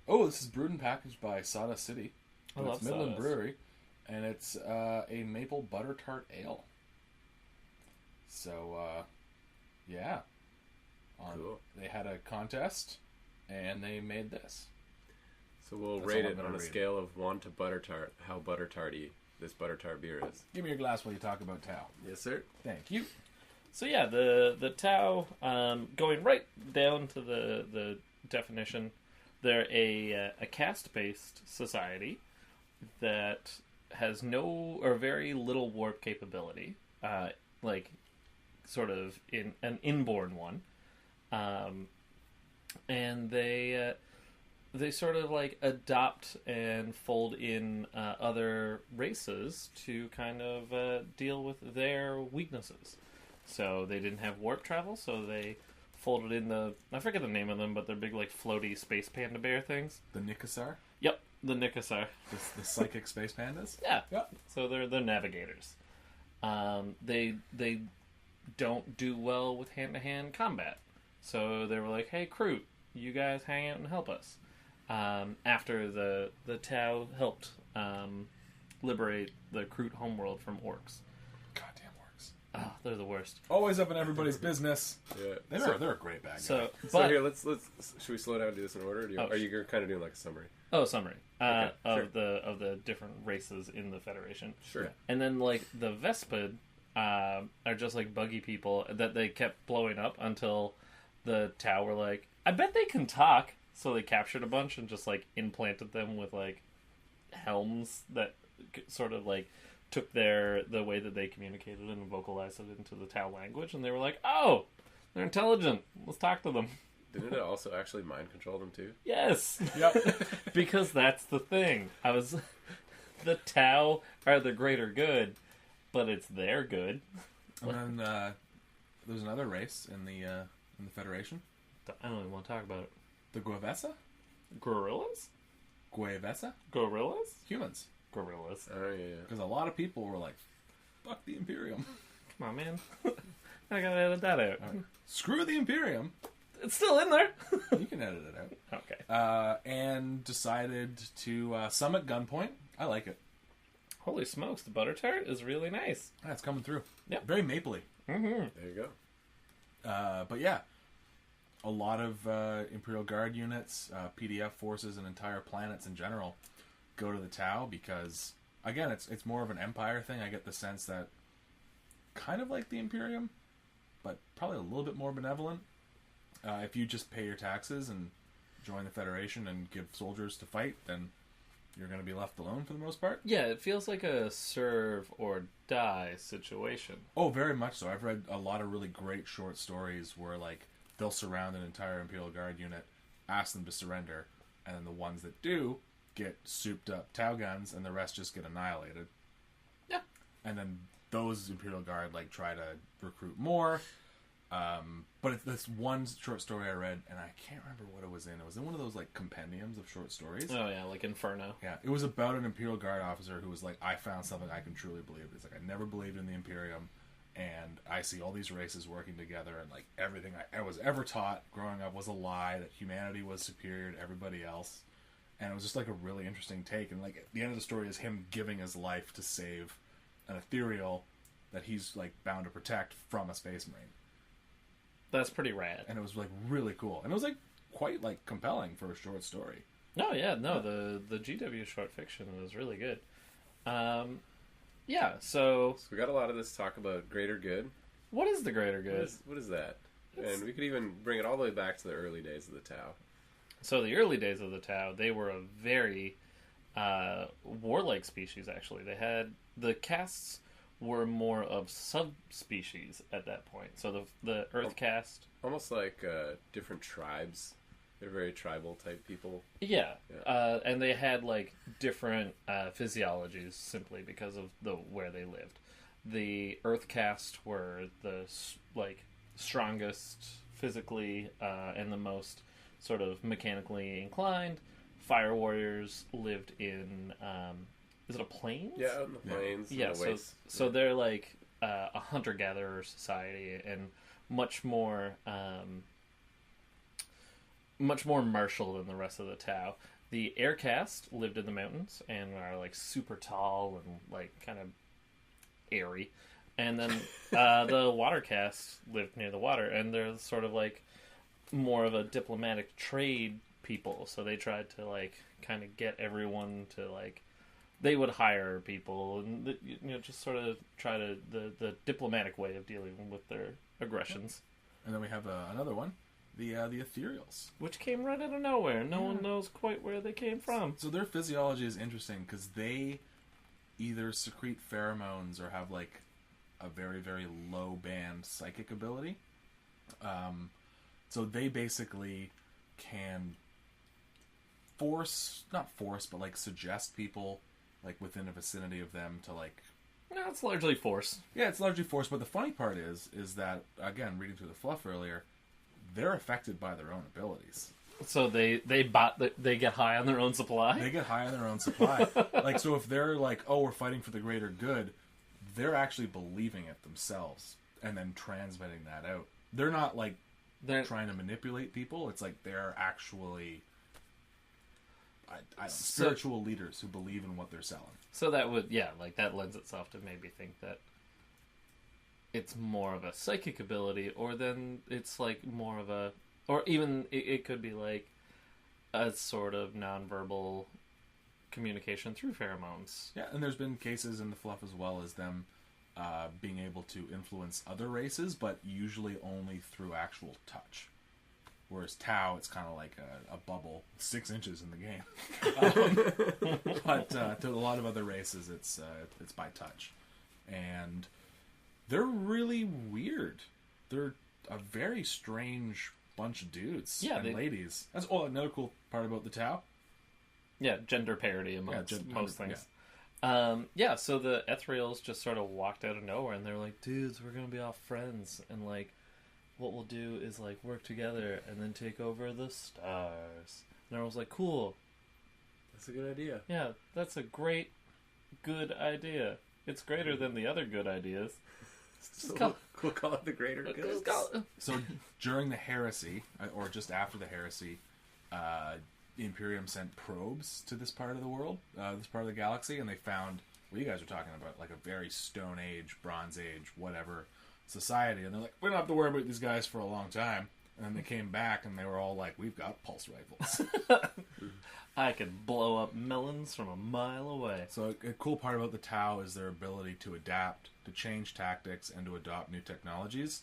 Oh, this is brewed and packaged by Sawdust City. I love It's Midland Sawdust. Brewery, and it's a maple butter tart ale. So, yeah. Cool. They had a contest, and they made this. So we'll That's rate all I'm it gonna on a read. scale of 1 to butter tart, how butter tarty this butter tart beer is. Give me your glass while you talk about Tau. Yes, sir. Thank you. So yeah, the Tau, going right down to the definition, they're a caste-based society that has no or very little warp capability, like sort of in an inborn one, and they sort of like adopt and fold in other races to kind of deal with their weaknesses. So they didn't have warp travel, so they folded in I forget the name of them, but they're big, like, floaty space panda bear things. The Nikasar, Yep, the Nikasar. the psychic space pandas. Yeah. Yep. So they're navigators. They don't do well with hand-to-hand combat. So they were like, hey, Kroot, you guys hang out and help us. After the Tau helped liberate the Kroot homeworld from orcs. Goddamn works. Oh, they're the worst. Always up in everybody's business. Yeah. They're a great bad guy. So, So but here, let's should we slow down and do this in order? Or Oh, are you kind of doing like a summary? summary Okay, of the different races in the Federation. Sure. And then, like, the Vespid are just like buggy people that they kept blowing up until the Tau were like, I bet they can talk. So they captured a bunch and just, like, implanted them with, like, helms that sort of, like, took the way that they communicated and vocalized it into the Tau language. And they were like, oh, they're intelligent. Let's talk to them. Didn't it also actually mind control them too? Yes, Yep. because that's the thing. The Tau are the greater good, but it's their good. And then there's another race in the Federation. I don't even want to talk about it. The Guevesa? Gorillas? Guevesa? Gorillas? Humans. Gorillas. Oh yeah. Because a lot of people were like, fuck the Imperium. Come on, man. I gotta edit that out. Screw the Imperium. It's still in there. You can edit it out. Okay. And decided to summit gunpoint. I like it. Holy smokes, the butter tart is really nice. Yeah, it's coming through. Yep. Very mapley. Mm-hmm. There you go. But yeah, a lot of Imperial Guard units, PDF forces, and entire planets in general go to the Tau because, again, it's more of an Empire thing. I get the sense that kind of like the Imperium, but probably a little bit more benevolent. If you just pay your taxes and join the Federation and give soldiers to fight, then you're going to be left alone for the most part. Yeah, it feels like a serve or die situation. Oh, very much so. I've read a lot of really great short stories where, like, they'll surround an entire Imperial Guard unit, ask them to surrender, and then the ones that do get souped up Tau guns, and the rest just get annihilated. Yeah. And then those Imperial Guard, like, try to recruit more. But it's this one short story I read, and I can't remember what it was in. It was in one of those, like, compendiums of short stories. Oh, yeah, like Inferno. Yeah, it was about an Imperial Guard officer who was like, I found something I can truly believe. It's like, I never believed in the Imperium, and I see all these races working together, and, like, everything I was ever taught growing up was a lie, that humanity was superior to everybody else. And it was just, like, a really interesting take. And, like, at the end of the story is him giving his life to save an ethereal that he's, like, bound to protect from a space marine. That's pretty rad. And it was, like, really cool. And it was, like, quite, like, compelling for a short story. No, yeah, no, the GW short fiction was really good. Yeah, so So we got a lot of this talk about greater good. what is the greater good? What is that? It's- And we could even bring it all the way back to the early days of the Tau. So the early days of the Tau, they were a very warlike species, actually. They had... The castes were more of subspecies at that point. So the Earth caste... Almost like different tribes. They're very tribal type people. Yeah, Yeah. and they had like different physiologies simply because of where they lived. The Earth caste were the like strongest physically and the most sort of mechanically inclined. Fire warriors lived in is it a plains? Yeah, out in the plains. Yeah, and the wastes. so they're like a hunter-gatherer society and much more martial than the rest of the Tau. The air caste lived in the mountains and are like super tall and like kind of airy. And then the water caste lived near the water, and they're sort of like more of a diplomatic trade people. So they tried to like kind of get everyone to like, they would hire people and just sort of try to the diplomatic way of dealing with their aggressions. And then we have another one, the Ethereals. Which came right out of nowhere. No one knows quite where they came from. So their physiology is interesting because they either secrete pheromones or have like a very, very low band psychic ability. So they basically can but like suggest people like within a vicinity of them to like... No, it's largely force. Yeah, it's largely force, but the funny part is that, again, reading through the fluff earlier, they're affected by their own abilities. So they get high on their own supply? They get high on their own supply. Like, so if they're like, oh, we're fighting for the greater good, they're actually believing it themselves and then transmitting that out. They're not like trying to manipulate people. It's like they're actually spiritual leaders who believe in what they're selling. So that would, that lends itself to maybe think that it's more of a psychic ability, or then it's like more of a, or even it could be like a sort of nonverbal communication through pheromones. Yeah, and there's been cases in the fluff as well as them being able to influence other races, but usually only through actual touch. Whereas Tau, it's kind of like a bubble, 6 inches in the game. But to a lot of other races, it's by touch. And they're really weird. They're a very strange bunch of dudes Yeah, and ladies. That's another cool part about the Tau. Yeah, gender parity amongst most things. So the Ethereals just sort of walked out of nowhere, and they were like, dudes, we're going to be all friends, and, like, what we'll do is, like, work together and then take over the stars. And I was like, cool. That's a good idea. Yeah, that's a good idea. It's greater than the other good ideas. We'll call it the greater good. So during the heresy, or just after the heresy, the Imperium sent probes to this part of the world, this part of the galaxy, and they found what you guys are talking about, like a very Stone Age, Bronze Age, whatever society. And they're like, we don't have to worry about these guys for a long time. And then they came back, and they were all like, we've got pulse rifles. I could blow up melons from a mile away. So a cool part about the Tau is their ability to adapt, to change tactics, and to adopt new technologies.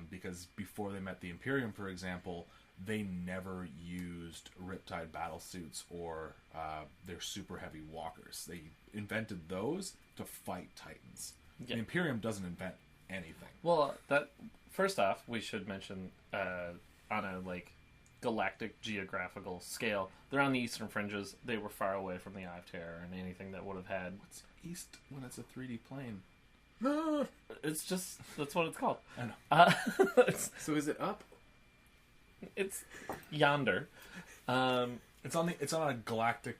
Because before they met the Imperium, for example, they never used Riptide battle suits or their super heavy walkers. They invented those to fight Titans. Yeah. The Imperium doesn't invent anything. Well, first off, we should mention on a, like, galactic geographical scale, they're on the eastern fringes. They were far away from the Eye of Terror and anything that would have had. What's east when it's a 3D plane? It's just, that's what it's called. I know. So is it up? It's yonder. It's on a galactic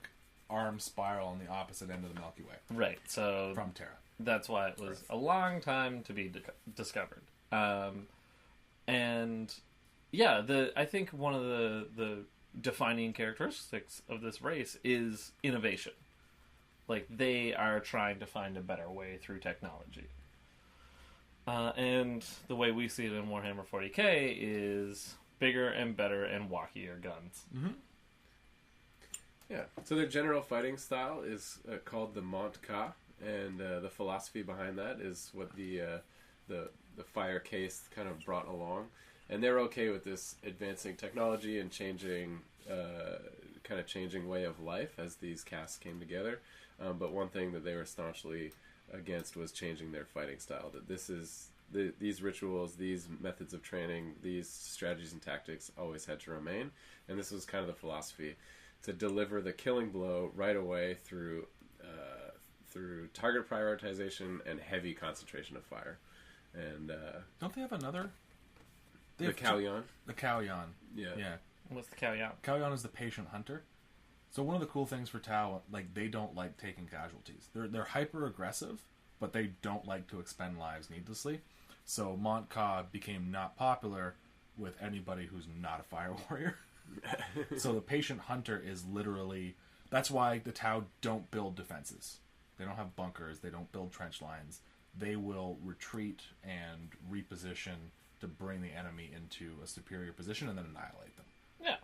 arm spiral on the opposite end of the Milky Way. Right. So from Terra. That's why it was a long time to be discovered. And yeah, I think one of the defining characteristics of this race is innovation. Like, they are trying to find a better way through technology. And the way we see it in Warhammer 40k is bigger and better and walkier guns. Mm-hmm. Yeah. So their general fighting style is called the Mont Ka, and the philosophy behind that is what the fire case kind of brought along. And they're okay with this advancing technology and changing way of life as these castes came together. But one thing that they were staunchly against was changing their fighting style. That these rituals, these methods of training, these strategies and tactics always had to remain. And this was kind of the philosophy, to deliver the killing blow right away through target prioritization and heavy concentration of fire. And don't they have another? The Kalyan. The Kalyan. Yeah. What's the Kalyan? Kalyan is the patient hunter. So one of the cool things for Tau, like, they don't like taking casualties. They're hyper aggressive, but they don't like to expend lives needlessly. So Mont Ka became not popular with anybody who's not a fire warrior. So the patient hunter is literally, that's why the Tau don't build defenses. They don't have bunkers. They don't build trench lines. They will retreat and reposition to bring the enemy into a superior position and then annihilate them. Yeah.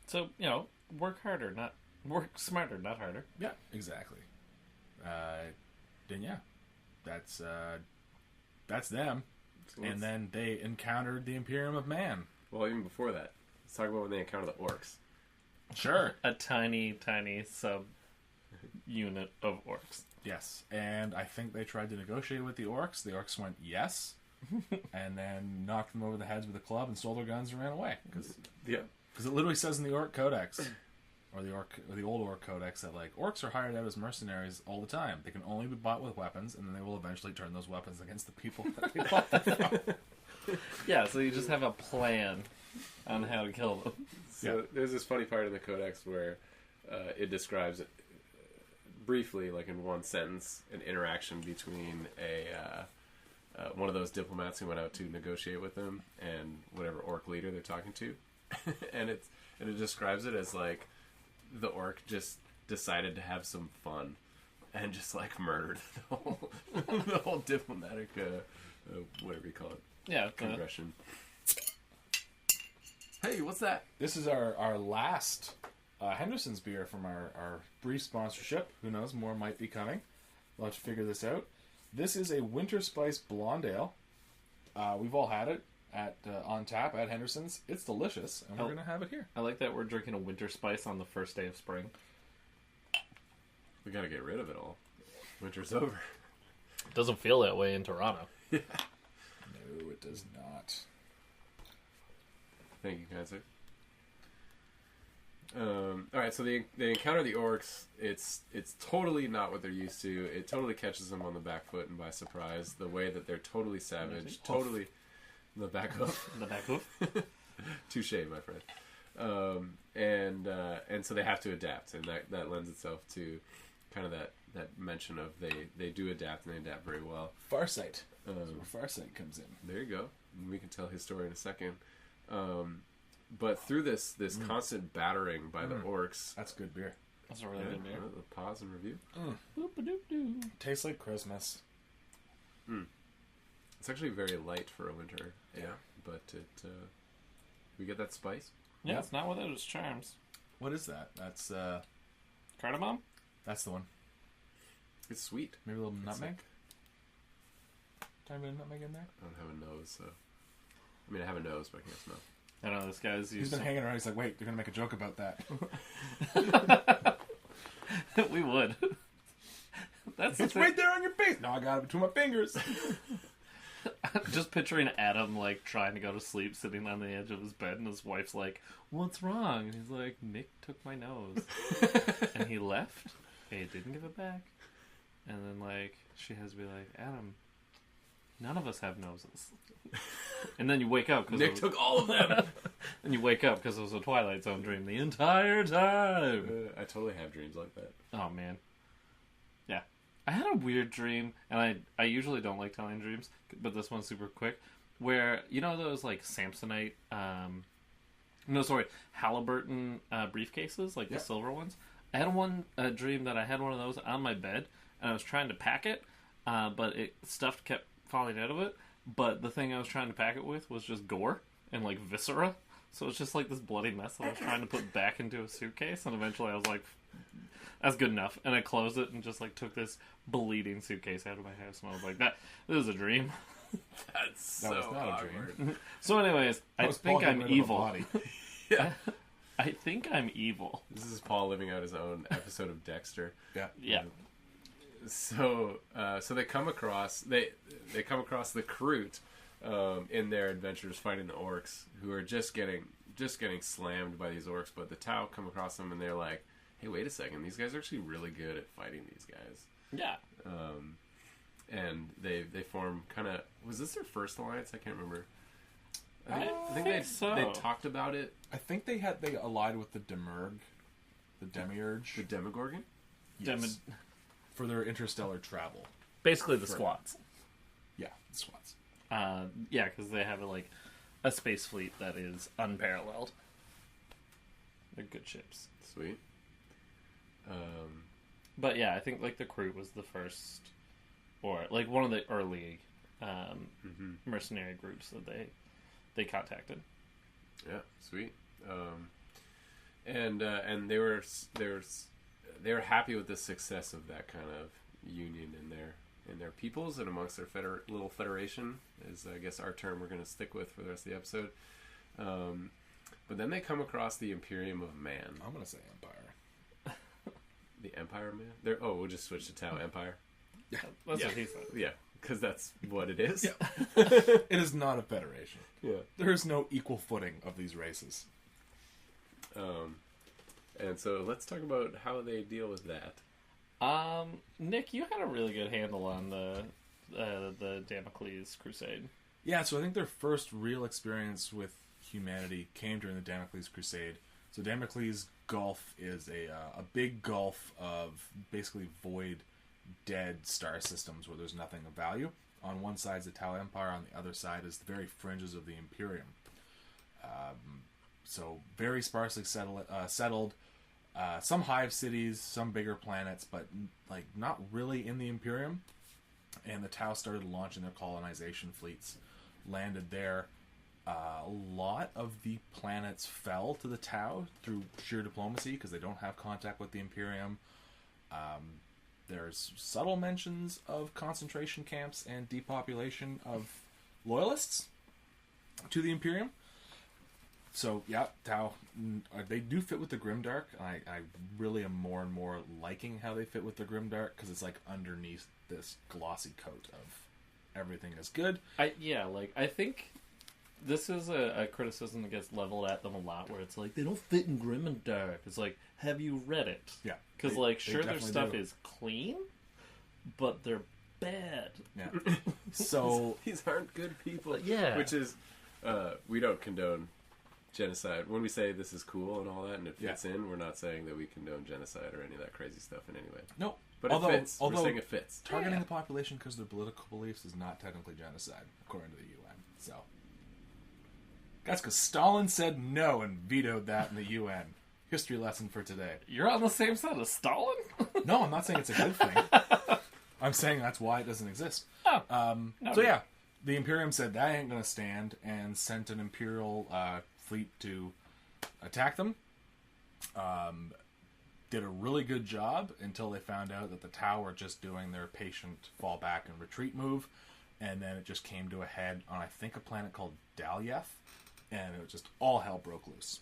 So, work smarter, not harder. Yeah, exactly. Then yeah, that's them. So and then they encountered the Imperium of Man. Well, even before that, let's talk about when they encounter the orcs. Sure. A tiny, tiny sub unit of orcs. Yes, and I think they tried to negotiate with the orcs. The orcs went yes, and then knocked them over the heads with a club and stole their guns and ran away. Because it literally says in the Orc Codex, or the old Orc Codex, that, like, orcs are hired out as mercenaries all the time. They can only be bought with weapons, and then they will eventually turn those weapons against the people that they bought them from. Yeah, so you just have a plan on how to kill them. So there's this funny part in the Codex where it describes briefly, like in one sentence, an interaction between one of those diplomats who went out to negotiate with them and whatever orc leader they're talking to, and it describes it as, like, the orc just decided to have some fun and just, like, murdered the whole diplomatic whatever you call it, congression. Hey, what's that? This is our last Henderson's beer from our brief sponsorship. Who knows, more might be coming. We'll have to figure this out. This is a Winter Spice Blonde Ale. We've all had it on tap at Henderson's. It's delicious, and we're going to have it here. I like that we're drinking a Winter Spice on the first day of spring. We got to get rid of it all. Winter's over. It doesn't feel that way in Toronto. No, it does not. Thank you, Kaiser. Alright, so they encounter the orcs. It's totally not what they're used to. It totally catches them on the back foot and by surprise. The way that they're totally savage. Totally... The back hoof. The back hoof. Touche, my friend. And so they have to adapt, and that lends itself to kind of that mention of they do adapt, and they adapt very well. Farsight. That's where Farsight comes in. There you go. We can tell his story in a second. But through this constant battering by the orcs... That's good beer. That's a really good beer. Pause and review. Tastes like Christmas. It's actually very light for a winter. Yeah. But we get that spice. Yeah, it's not without its charms. What is that? That's Cardamom? That's the one. It's sweet. Maybe a little nutmeg? Tiny bit of nutmeg in there? I don't have a nose, so... I mean, I have a nose, but I can't smell. I know, this guy's He's been hanging around. He's like, wait, they're going to make a joke about that. We would. It's right there on your face. No, I got it between my fingers. Just picturing Adam, like, trying to go to sleep, sitting on the edge of his bed, and his wife's like, what's wrong? And he's like, Nick took my nose. And he left. He didn't give it back. And then, like, she has to be like, Adam, none of us have noses. And then you wake up because Nick took all of them. And you wake up because it was a Twilight Zone dream the entire time. I totally have dreams like that. Oh man, yeah. I had a weird dream, and I usually don't like telling dreams, but this one's super quick. Where you know those like Samsonite, Halliburton briefcases, like the silver ones. I had a dream that I had one of those on my bed, and I was trying to pack it, but stuff kept falling out of it. But the thing I was trying to pack it with was just gore and like viscera. So it's just like this bloody mess that I was trying to put back into a suitcase. And eventually I was like, that's good enough. And I closed it and just like took this bleeding suitcase out of my house. And I was like, this is a dream. That was not a dream. So anyways, I think I'm evil. Yeah. I think I'm evil. This is Paul living out his own episode of Dexter. Yeah. So they come across the Kroot in their adventures fighting the orcs, who are just getting slammed by these orcs. But the Tau come across them and they're like, "Hey, wait a second! These guys are actually really good at fighting these guys." Yeah. And they form kind of, was this their first alliance? I can't remember. I think they talked about it. I think they allied with the Demiurge. The Demogorgon? Yes. For their interstellar travel. Basically the squats. Yeah, the squats. Yeah, because they have like a space fleet that is unparalleled. They're good ships. Sweet. But yeah, I think like the Kroot was the first, or like one of the early mercenary groups that they contacted. Yeah, sweet. And they were happy with the success of that kind of union in their peoples and amongst their little federation, is I guess our term we're going to stick with for the rest of the episode. But then they come across the Imperium of Man. I'm going to say Empire. The Empire Man? We'll just switch to Tau Empire. Yeah, that's what he said. Yeah, because that's what it is. Yeah. It is not a federation. Yeah. There is no equal footing of these races. And so let's talk about how they deal with that. Nick, you had a really good handle on the Damocles Crusade. Yeah, so I think their first real experience with humanity came during the Damocles Crusade. So Damocles Gulf is a big gulf of basically void, dead star systems where there's nothing of value. On one side is the Tau Empire, on the other side is the very fringes of the Imperium. So very sparsely settled. Some hive cities, some bigger planets, but like not really in the Imperium. And the Tau started launching their colonization fleets, landed there. A lot of the planets fell to the Tau through sheer diplomacy because they don't have contact with the Imperium. There's subtle mentions of concentration camps and depopulation of loyalists to the Imperium. So, yeah, Tau, they do fit with the Grimdark. I really am more and more liking how they fit with the Grimdark because it's like underneath this glossy coat of everything is good. I think this is a criticism that gets leveled at them a lot, where it's like, they don't fit in Grim and Dark. It's like, have you read it? Yeah. Because, They- like, they sure, their definitely stuff do. is clean, but they're bad. Yeah. So These aren't good people. Yeah. Which is, we don't condone genocide. When we say this is cool and all that and it fits in, we're not saying that we condone genocide or any of that crazy stuff in any way. no, But it fits. We're saying it fits. Targeting the population because of their political beliefs is not technically genocide, according to the UN. So that's because Stalin said no and vetoed that in the UN. History lesson for today. You're on the same side as Stalin? No, I'm not saying it's a good thing. I'm saying that's why it doesn't exist. Oh. So yeah, the Imperium said that ain't gonna stand and sent an Imperial fleet to attack them. Did a really good job until they found out that the Tau were just doing their patient fall back and retreat move, and then it just came to a head on, I think, a planet called Dalyeth, and it was just all hell broke loose.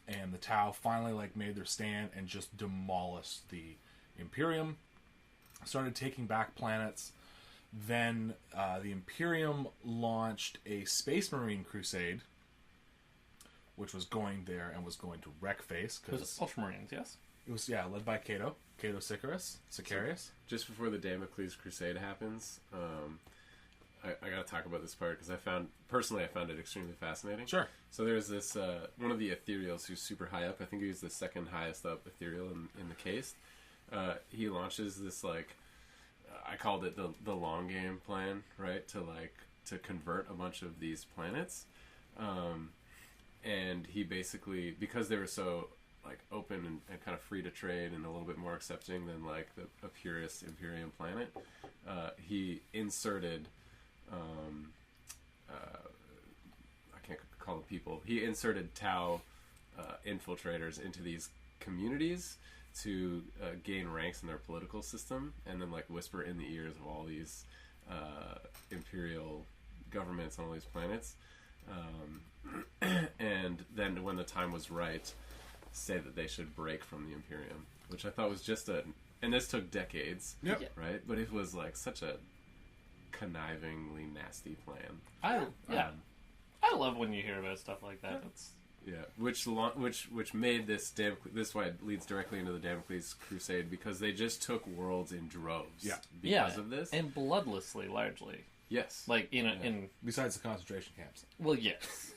And the Tau finally made their stand and just demolished the Imperium, started taking back planets. Then the Imperium launched a Space Marine crusade, which was going there and was going to wreck face. It was Ultramarines, yes? It was, led by Cato Sicarius. Just before the Damocles Crusade happens, I got to talk about this part because I found it extremely fascinating. Sure. So there's this one of the ethereals who's super high up. I think he's the second highest up ethereal in the case. He launches this I called it the long game plan, right? To convert a bunch of these planets, and he basically, because they were so open and kind of free to trade and a little bit more accepting than a purist Imperium planet, he inserted. I can't call them people. He inserted Tau infiltrators into these communities to gain ranks in their political system, and then whisper in the ears of all these imperial governments on all these planets, and then when the time was right, say that they should break from the Imperium, which I thought was just and this took decades, Yep. right? But it was such a connivingly nasty plan. I love when you hear about stuff like that. It's Which made this why it leads directly into the Damocles Crusade, because they just took worlds in droves. Yeah. Because of this. and bloodlessly, largely. Yes. In Besides the concentration camps. well, yes.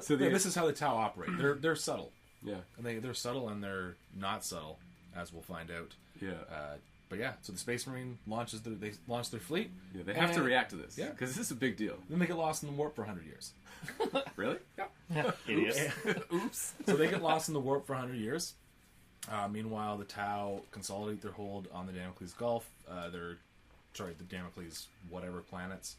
So This is how the Tau operate. They're subtle. Yeah. And they're subtle and they're not subtle, as we'll find out. Yeah. But yeah, so the Space Marine they launch their fleet. Yeah, they have to react to this. Yeah. Because this is a big deal. Then they get lost in the warp for 100 years. Really? Yeah. Idiots. Oops. So they get lost in the warp for 100 years. Meanwhile, the Tau consolidate their hold on the Damocles Gulf. The Damocles whatever planets,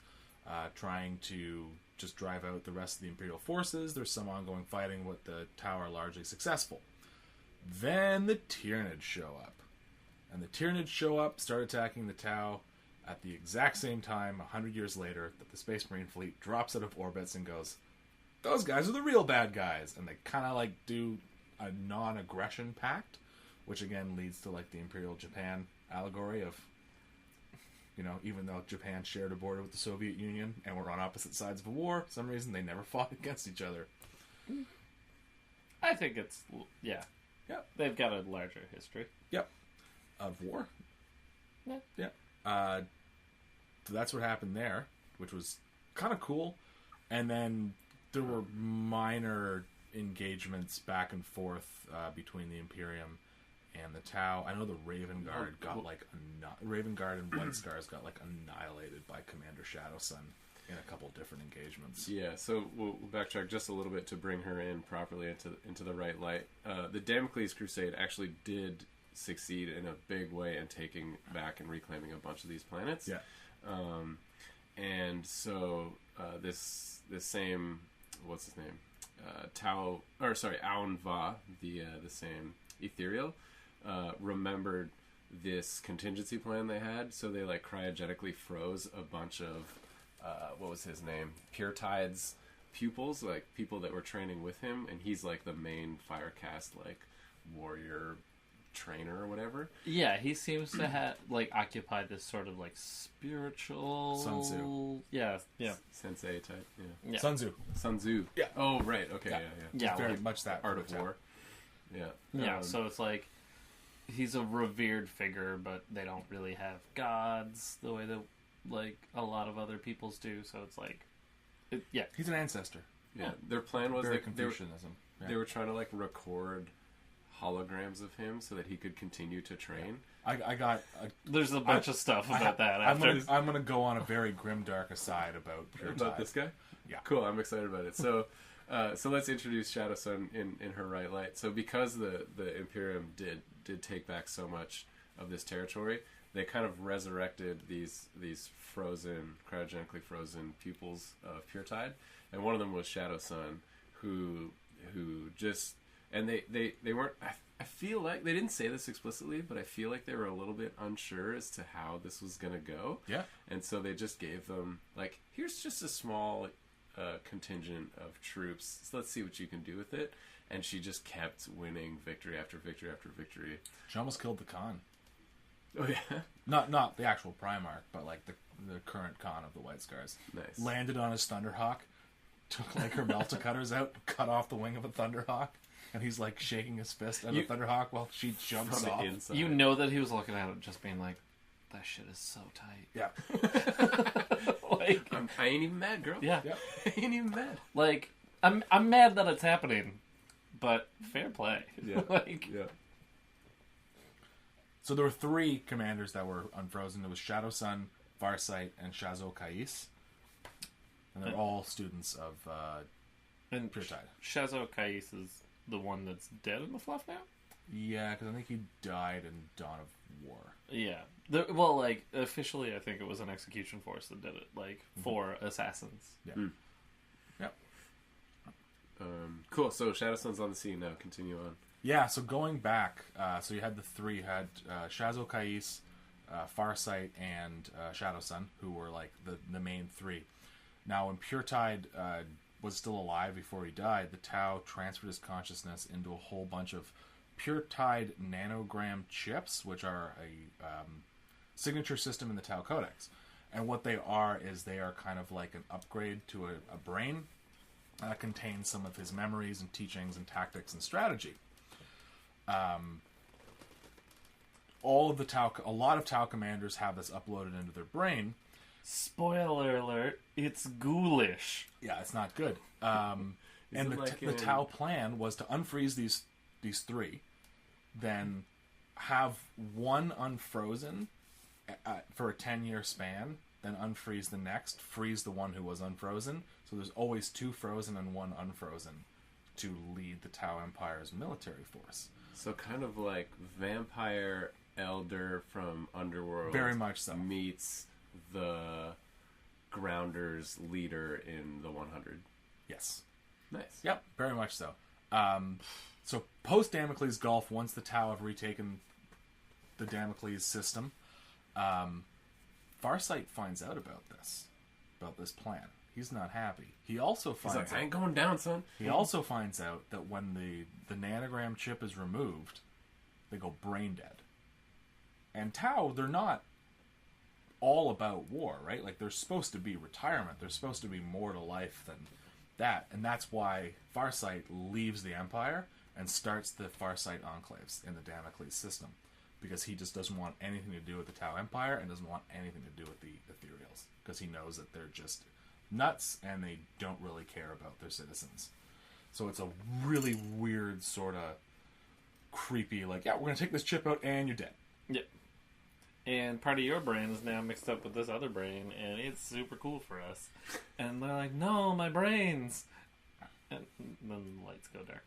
trying to just drive out the rest of the Imperial forces. There's some ongoing fighting, but the Tau are largely successful. Then the Tyranids show up. And the Tyranids show up, start attacking the Tau at the exact same time, 100 years later, that the Space Marine fleet drops out of orbits and goes, those guys are the real bad guys. And they kind of do a non-aggression pact, which again leads to the Imperial Japan allegory of, even though Japan shared a border with the Soviet Union and were on opposite sides of a war, for some reason they never fought against each other. I think it's Yep. They've got a larger history. Yep. Of war. Yeah. Yeah. So that's what happened there, which was kind of cool. And then there were minor engagements back and forth between the Imperium and the Tau. I know the Raven Guard got Raven Guard and White Scars got annihilated by Commander Shadowsun in a couple different engagements. Yeah, so we'll backtrack just a little bit to bring her in properly into the right light. The Damocles Crusade actually did succeed in a big way in taking back and reclaiming a bunch of these planets. Yeah. And so this same, what's his name? Aun Va, the same ethereal, remembered this contingency plan they had, so they cryogenically froze a bunch of what was his name? Pure Tide's pupils, people that were training with him, and he's the main fire cast warrior trainer or whatever. Yeah, he seems to have occupy this sort of spiritual Sun Tzu. Yeah. Sensei type. Yeah. Yeah. Sun Tzu. Sun Tzu. Yeah. Oh, right. Okay. Yeah. Yeah. Yeah, Very much that Art of type. War. Yeah. Yeah, so it's he's a revered figure, but they don't really have gods the way that a lot of other peoples do. So it's yeah. He's an ancestor. Yeah. Their plan was Very they were, Confucianism. Yeah. they were trying to record holograms of him so that he could continue to train. I got. There's a bunch of stuff about that. I'm gonna go on a very grim, dark aside about Pure About Tide. this guy? Yeah. Cool, I'm excited about it. So so let's introduce Shadow Sun in her right light. So because the Imperium did take back so much of this territory, they kind of resurrected these frozen, cryogenically frozen pupils of Pure Tide. And one of them was Shadow Sun, who just, and they weren't, I feel like, they didn't say this explicitly, but I feel like they were a little bit unsure as to how this was going to go. Yeah. And so they just gave them, here's just a small contingent of troops. So let's see what you can do with it. And she just kept winning victory after victory after victory. She almost killed the Khan. Oh, yeah? Not the actual Primarch, but the current Khan of the White Scars. Nice. Landed on his Thunderhawk, took her Melta cutters out, cut off the wing of a Thunderhawk, and he's shaking his fist at the Thunderhawk while she jumps From off. the inside. You know that he was looking at it just being like, that shit is so tight. Yeah. I ain't even mad, girl. Yeah. Yeah. I ain't even mad. I'm mad that it's happening, but fair play. Yeah. Yeah. So there were 3 commanders that were unfrozen. It was Shadow Sun, Farsight, and Shazo Kais. And they're all students of And Pure Tide. Shazo Kais is the one that's dead in the fluff now? Yeah, because I think he died in Dawn of War. Yeah. Officially, I think it was an execution force that did it, for assassins. Yeah. Yep. Cool. So Shadow Sun's on the scene now. Continue on. Yeah, so going back, so you had the 3, Shazo Kais, Farsight, and Shadow Sun, who were the main 3. Now, when Pure Tide was still alive before he died, the Tau transferred his consciousness into a whole bunch of Pure Tide nanogram chips, which are a signature system in the Tau codex. And what they are is they are kind of like an upgrade to a brain that contains some of his memories and teachings and tactics and strategy. A lot of Tau commanders have this uploaded into their brain. Spoiler alert, it's ghoulish. Yeah, it's not good. And the Tau plan was to unfreeze these 3, then have one unfrozen for a 10-year span, then unfreeze the next, freeze the one who was unfrozen. So there's always 2 frozen and 1 unfrozen to lead the Tau Empire's military force. So kind of like Vampire Elder from Underworld. Very much so. Meets the Grounders leader in the 100. Yes. Nice. Yep, very much so. So post Damocles Gulf, once the Tau have retaken the Damocles system, Farsight finds out about this plan. He's not happy. He also finds I ain't going down, son. He also finds out that when the nanogram chip is removed, they go brain dead. And Tau, they're not all about war, right? They're supposed to be retirement. They're supposed to be more to life than that. And that's why Farsight leaves the Empire and starts the Farsight enclaves in the Damocles system. Because he just doesn't want anything to do with the Tau Empire and doesn't want anything to do with the Ethereals. Because he knows that they're just nuts and they don't really care about their citizens. So it's a really weird sort of creepy, we're going to take this chip out and you're dead. Yep. And part of your brain is now mixed up with this other brain, and it's super cool for us. And they're like, no, my brains. And then the lights go dark.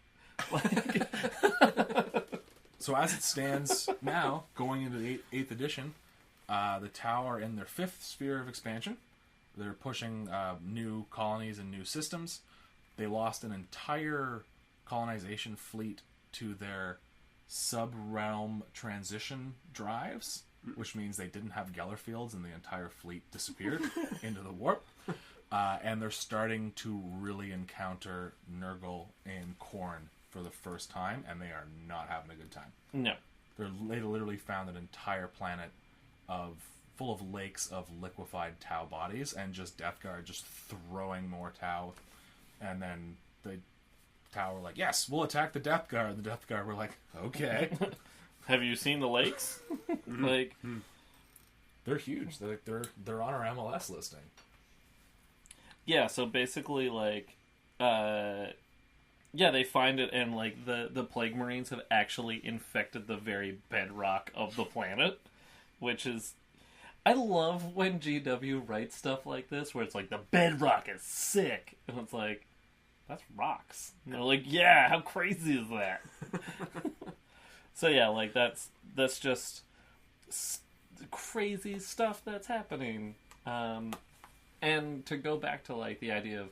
So as it stands now, going into the 8th edition, the Tau are in their 5th sphere of expansion. They're pushing new colonies and new systems. They lost an entire colonization fleet to their sub-realm transition drives, which means they didn't have Geller fields and the entire fleet disappeared into the warp. And they're starting to really encounter Nurgle and Khorne for the first time, and they are not having a good time. No. They literally found an entire planet full of lakes of liquefied Tau bodies, and just Death Guard just throwing more Tau, and then the Tau were like, "Yes, we'll attack the Death Guard." The Death Guard were like, "Okay." Have you seen the lakes? Like, They're huge. They're on our MLS listing. yeah. So basically, like, yeah, they find it, and like the Plague Marines have actually infected the very bedrock of the planet, which is. I love when GW writes stuff like this, where it's like, the bedrock is sick. And it's like, that's rocks. And they're like, yeah, how crazy is that? So yeah, like, that's just crazy stuff that's happening. And to go back to, like, the idea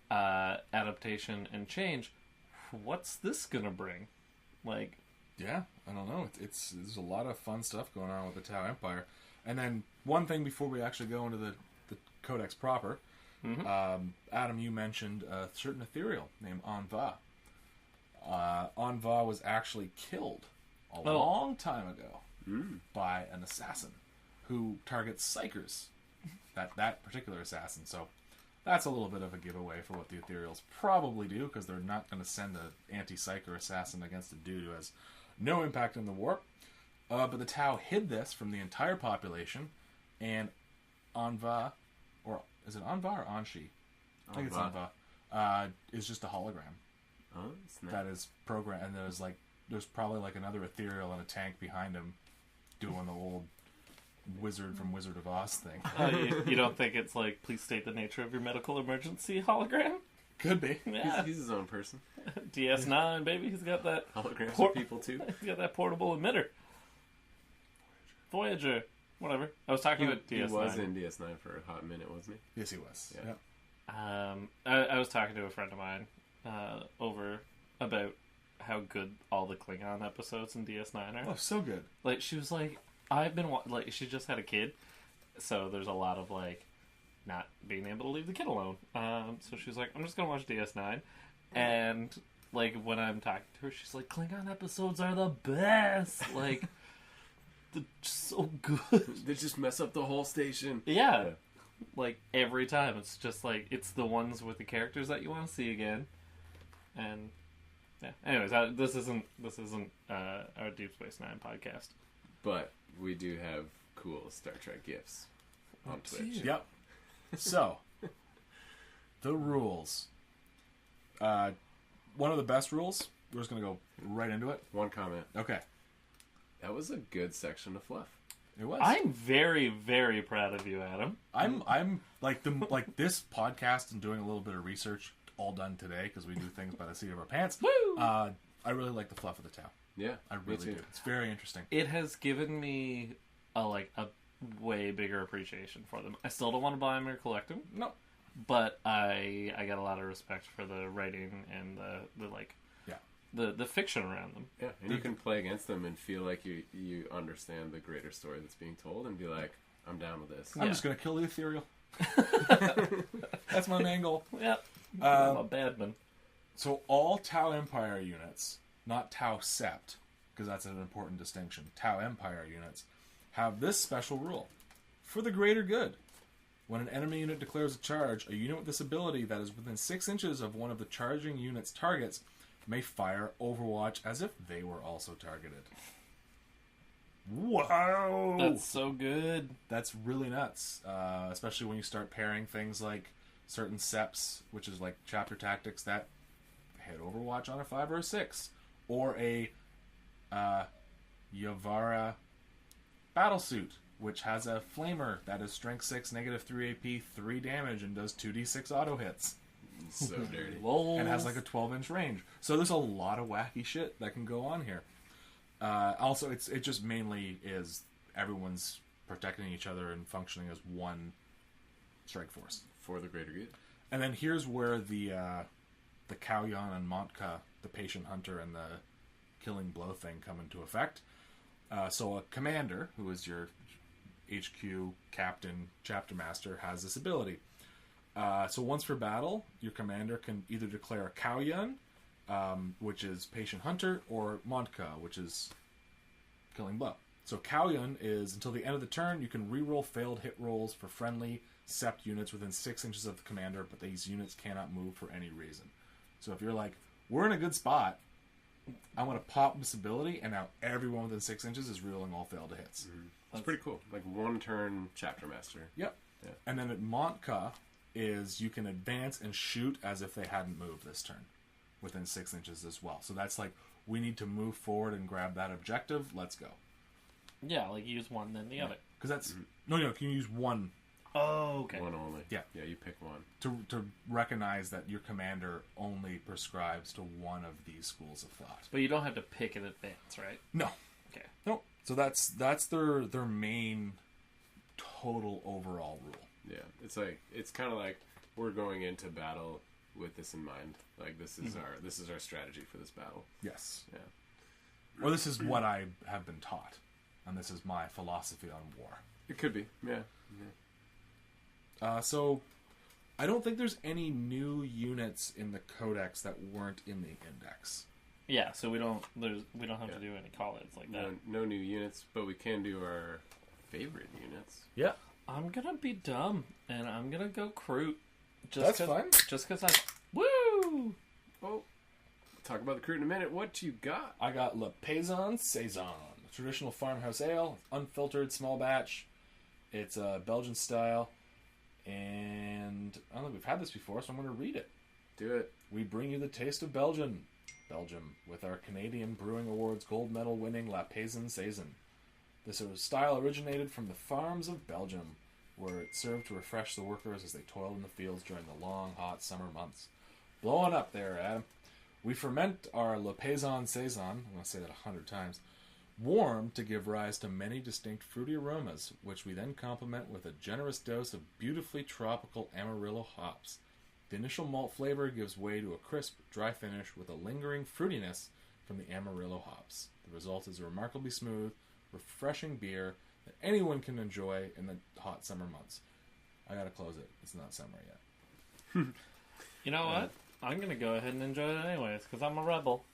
of adaptation and change, what's this gonna bring? Like... Yeah, I don't know. There's a lot of fun stuff going on with the Tau Empire. And then one thing before we actually go into the codex proper, Adam, you mentioned a certain ethereal named Anva. Anva was actually killed a long time ago by an assassin who targets psychers. That particular assassin. So that's a little bit of a giveaway for what the ethereals probably do, because they're not going to send an anti-psyker assassin against a dude who has no impact in the war. But the Tau hid this from the entire population, and Anva, or is it Anva or Anshi? I think it's Anva. Is just a hologram. Oh, snap. That is programmed, and there's probably like another ethereal in a tank behind him, doing the old wizard from Wizard of Oz thing. You don't think it's like, please state the nature of your medical emergency hologram? Could be. Yeah. He's his own person. DS9, baby. He's got that... Holograms are people, too. He's got that portable emitter. Voyager. Whatever. I was talking about DS9. He was in DS9 for a hot minute, wasn't he? Yes, he was. Yeah. I was talking to a friend of mine over about how good all the Klingon episodes in DS9 are. Oh, so good. Like, she was like, like, she just had a kid, so there's a lot of, like, not being able to leave the kid alone. So she was like, I'm just gonna watch DS9, and, like, when I'm talking to her, she's like, Klingon episodes are the best! Like, they're so good. They just mess up the whole station. Yeah. Like, every time. It's just, like, it's the ones with the characters that you want to see again. And, yeah. Anyways, this isn't our Deep Space Nine podcast. But we do have cool Star Trek gifs on Twitch. Yep. So, the rules. One of the best rules. We're just going to go right into it. One comment. Okay. That was a good section of fluff. It was. I'm very, very proud of you, Adam. I'm like this podcast and doing a little bit of research, all done today because we do things by the seat of our pants. Woo! I really like the fluff of the Tau. Yeah, I really do. It's very interesting. It has given me a way bigger appreciation for them. I still don't want to buy them or collect them. No, but I got a lot of respect for the writing and the fiction around them. Yeah, and you can play against them and feel like you understand the greater story that's being told and be like, I'm down with this. I'm just going to kill the ethereal. That's my main goal. Yep. I'm a bad man. So all Tau Empire units, not Tau Sept, because that's an important distinction, Tau Empire units, have this special rule. For the greater good, when an enemy unit declares a charge, a unit with this ability that is within 6 inches of one of the charging unit's targets may fire Overwatch as if they were also targeted. Wow! That's so good. That's really nuts. Especially when you start pairing things like certain SEPs, which is like chapter tactics that hit Overwatch on a 5 or a 6. Or a Yavara battlesuit, which has a flamer that is strength 6, negative 3 AP, 3 damage, and does 2d6 auto hits. So dirty. And has like a 12-inch range. So there's a lot of wacky shit that can go on here. Also, it just mainly is everyone's protecting each other and functioning as one strike force. For the greater good. And then here's where the Kauyon and Montka, the patient hunter and the killing blow thing come into effect. So a commander, who is your HQ captain, chapter master, has this ability. So once per battle, your commander can either declare a Kauyon, which is patient hunter, or Montka, which is killing blow. So Kaoyun is, until the end of the turn, you can reroll failed hit rolls for friendly Sept units within 6 inches of the commander, but these units cannot move for any reason. So if you're like, we're in a good spot, I'm going to pop this ability, and now everyone within 6 inches is rerolling all failed hits. Mm-hmm. That's pretty cool. Like 1 turn Chapter Master. Yep. Yeah. And then at Montka is you can advance and shoot as if they hadn't moved this turn within 6 inches as well. So that's like, we need to move forward and grab that objective. Let's go. Yeah, like use one, then the other. Because that's... No, can you use one? Oh, okay. One only. Yeah. Yeah, you pick one. To recognize that your commander only prescribes to one of these schools of thought. But you don't have to pick in advance, right? No. Okay. No. So that's their main total overall rule. Yeah. It's kind of like we're going into battle with this in mind. Like this is our strategy for this battle. Yes. Yeah. Or this is what I have been taught. And this is my philosophy on war. It could be. Yeah. So, I don't think there's any new units in the codex that weren't in the index. Yeah, so we don't have to do any call-outs like that. No new units, but we can do our favorite units. Yeah. I'm gonna be dumb, and I'm gonna go Kroot. That's fine. Just because woo! Oh, talk about the Kroot in a minute. What you got? I got Le Paysan Saison. Traditional farmhouse ale, unfiltered, small batch. It's Belgian style, and I don't think we've had this before, so I'm going to read it. Do it. We bring you the taste of Belgium, with our Canadian Brewing Awards gold medal winning La Paysan Saison. This style originated from the farms of Belgium, where it served to refresh the workers as they toiled in the fields during the long, hot summer months. Blowing up there, Adam. We ferment our Le Paysan Saison, I'm going to say that 100 times, warm to give rise to many distinct fruity aromas, which we then complement with a generous dose of beautifully tropical Amarillo hops. The initial malt flavor gives way to a crisp, dry finish with a lingering fruitiness from the Amarillo hops. The result is a remarkably smooth, refreshing beer that anyone can enjoy in the hot summer months. I gotta close it. It's not summer yet. You know what? I'm gonna go ahead and enjoy it anyways, because I'm a rebel.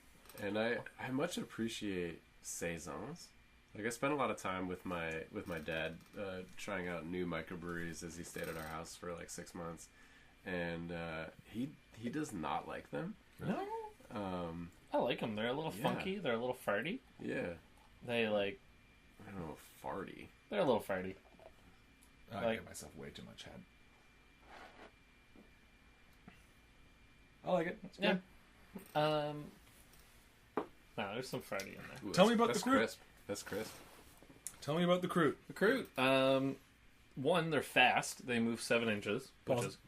And I much appreciate saisons. Like I spent a lot of time with my dad trying out new microbreweries as he stayed at our house for like 6 months, and he does not like them. No, I like them. They're a little funky. They're a little farty. Yeah, they like. I don't know, farty. They're a little farty. I give myself way too much head. I like it. It's good. Yeah. No, there's some farty in there. Ooh, Tell me about the Kroot. Crisp. That's crisp. Tell me about the Kroot. The Kroot. One, they're fast. They move 7 inches.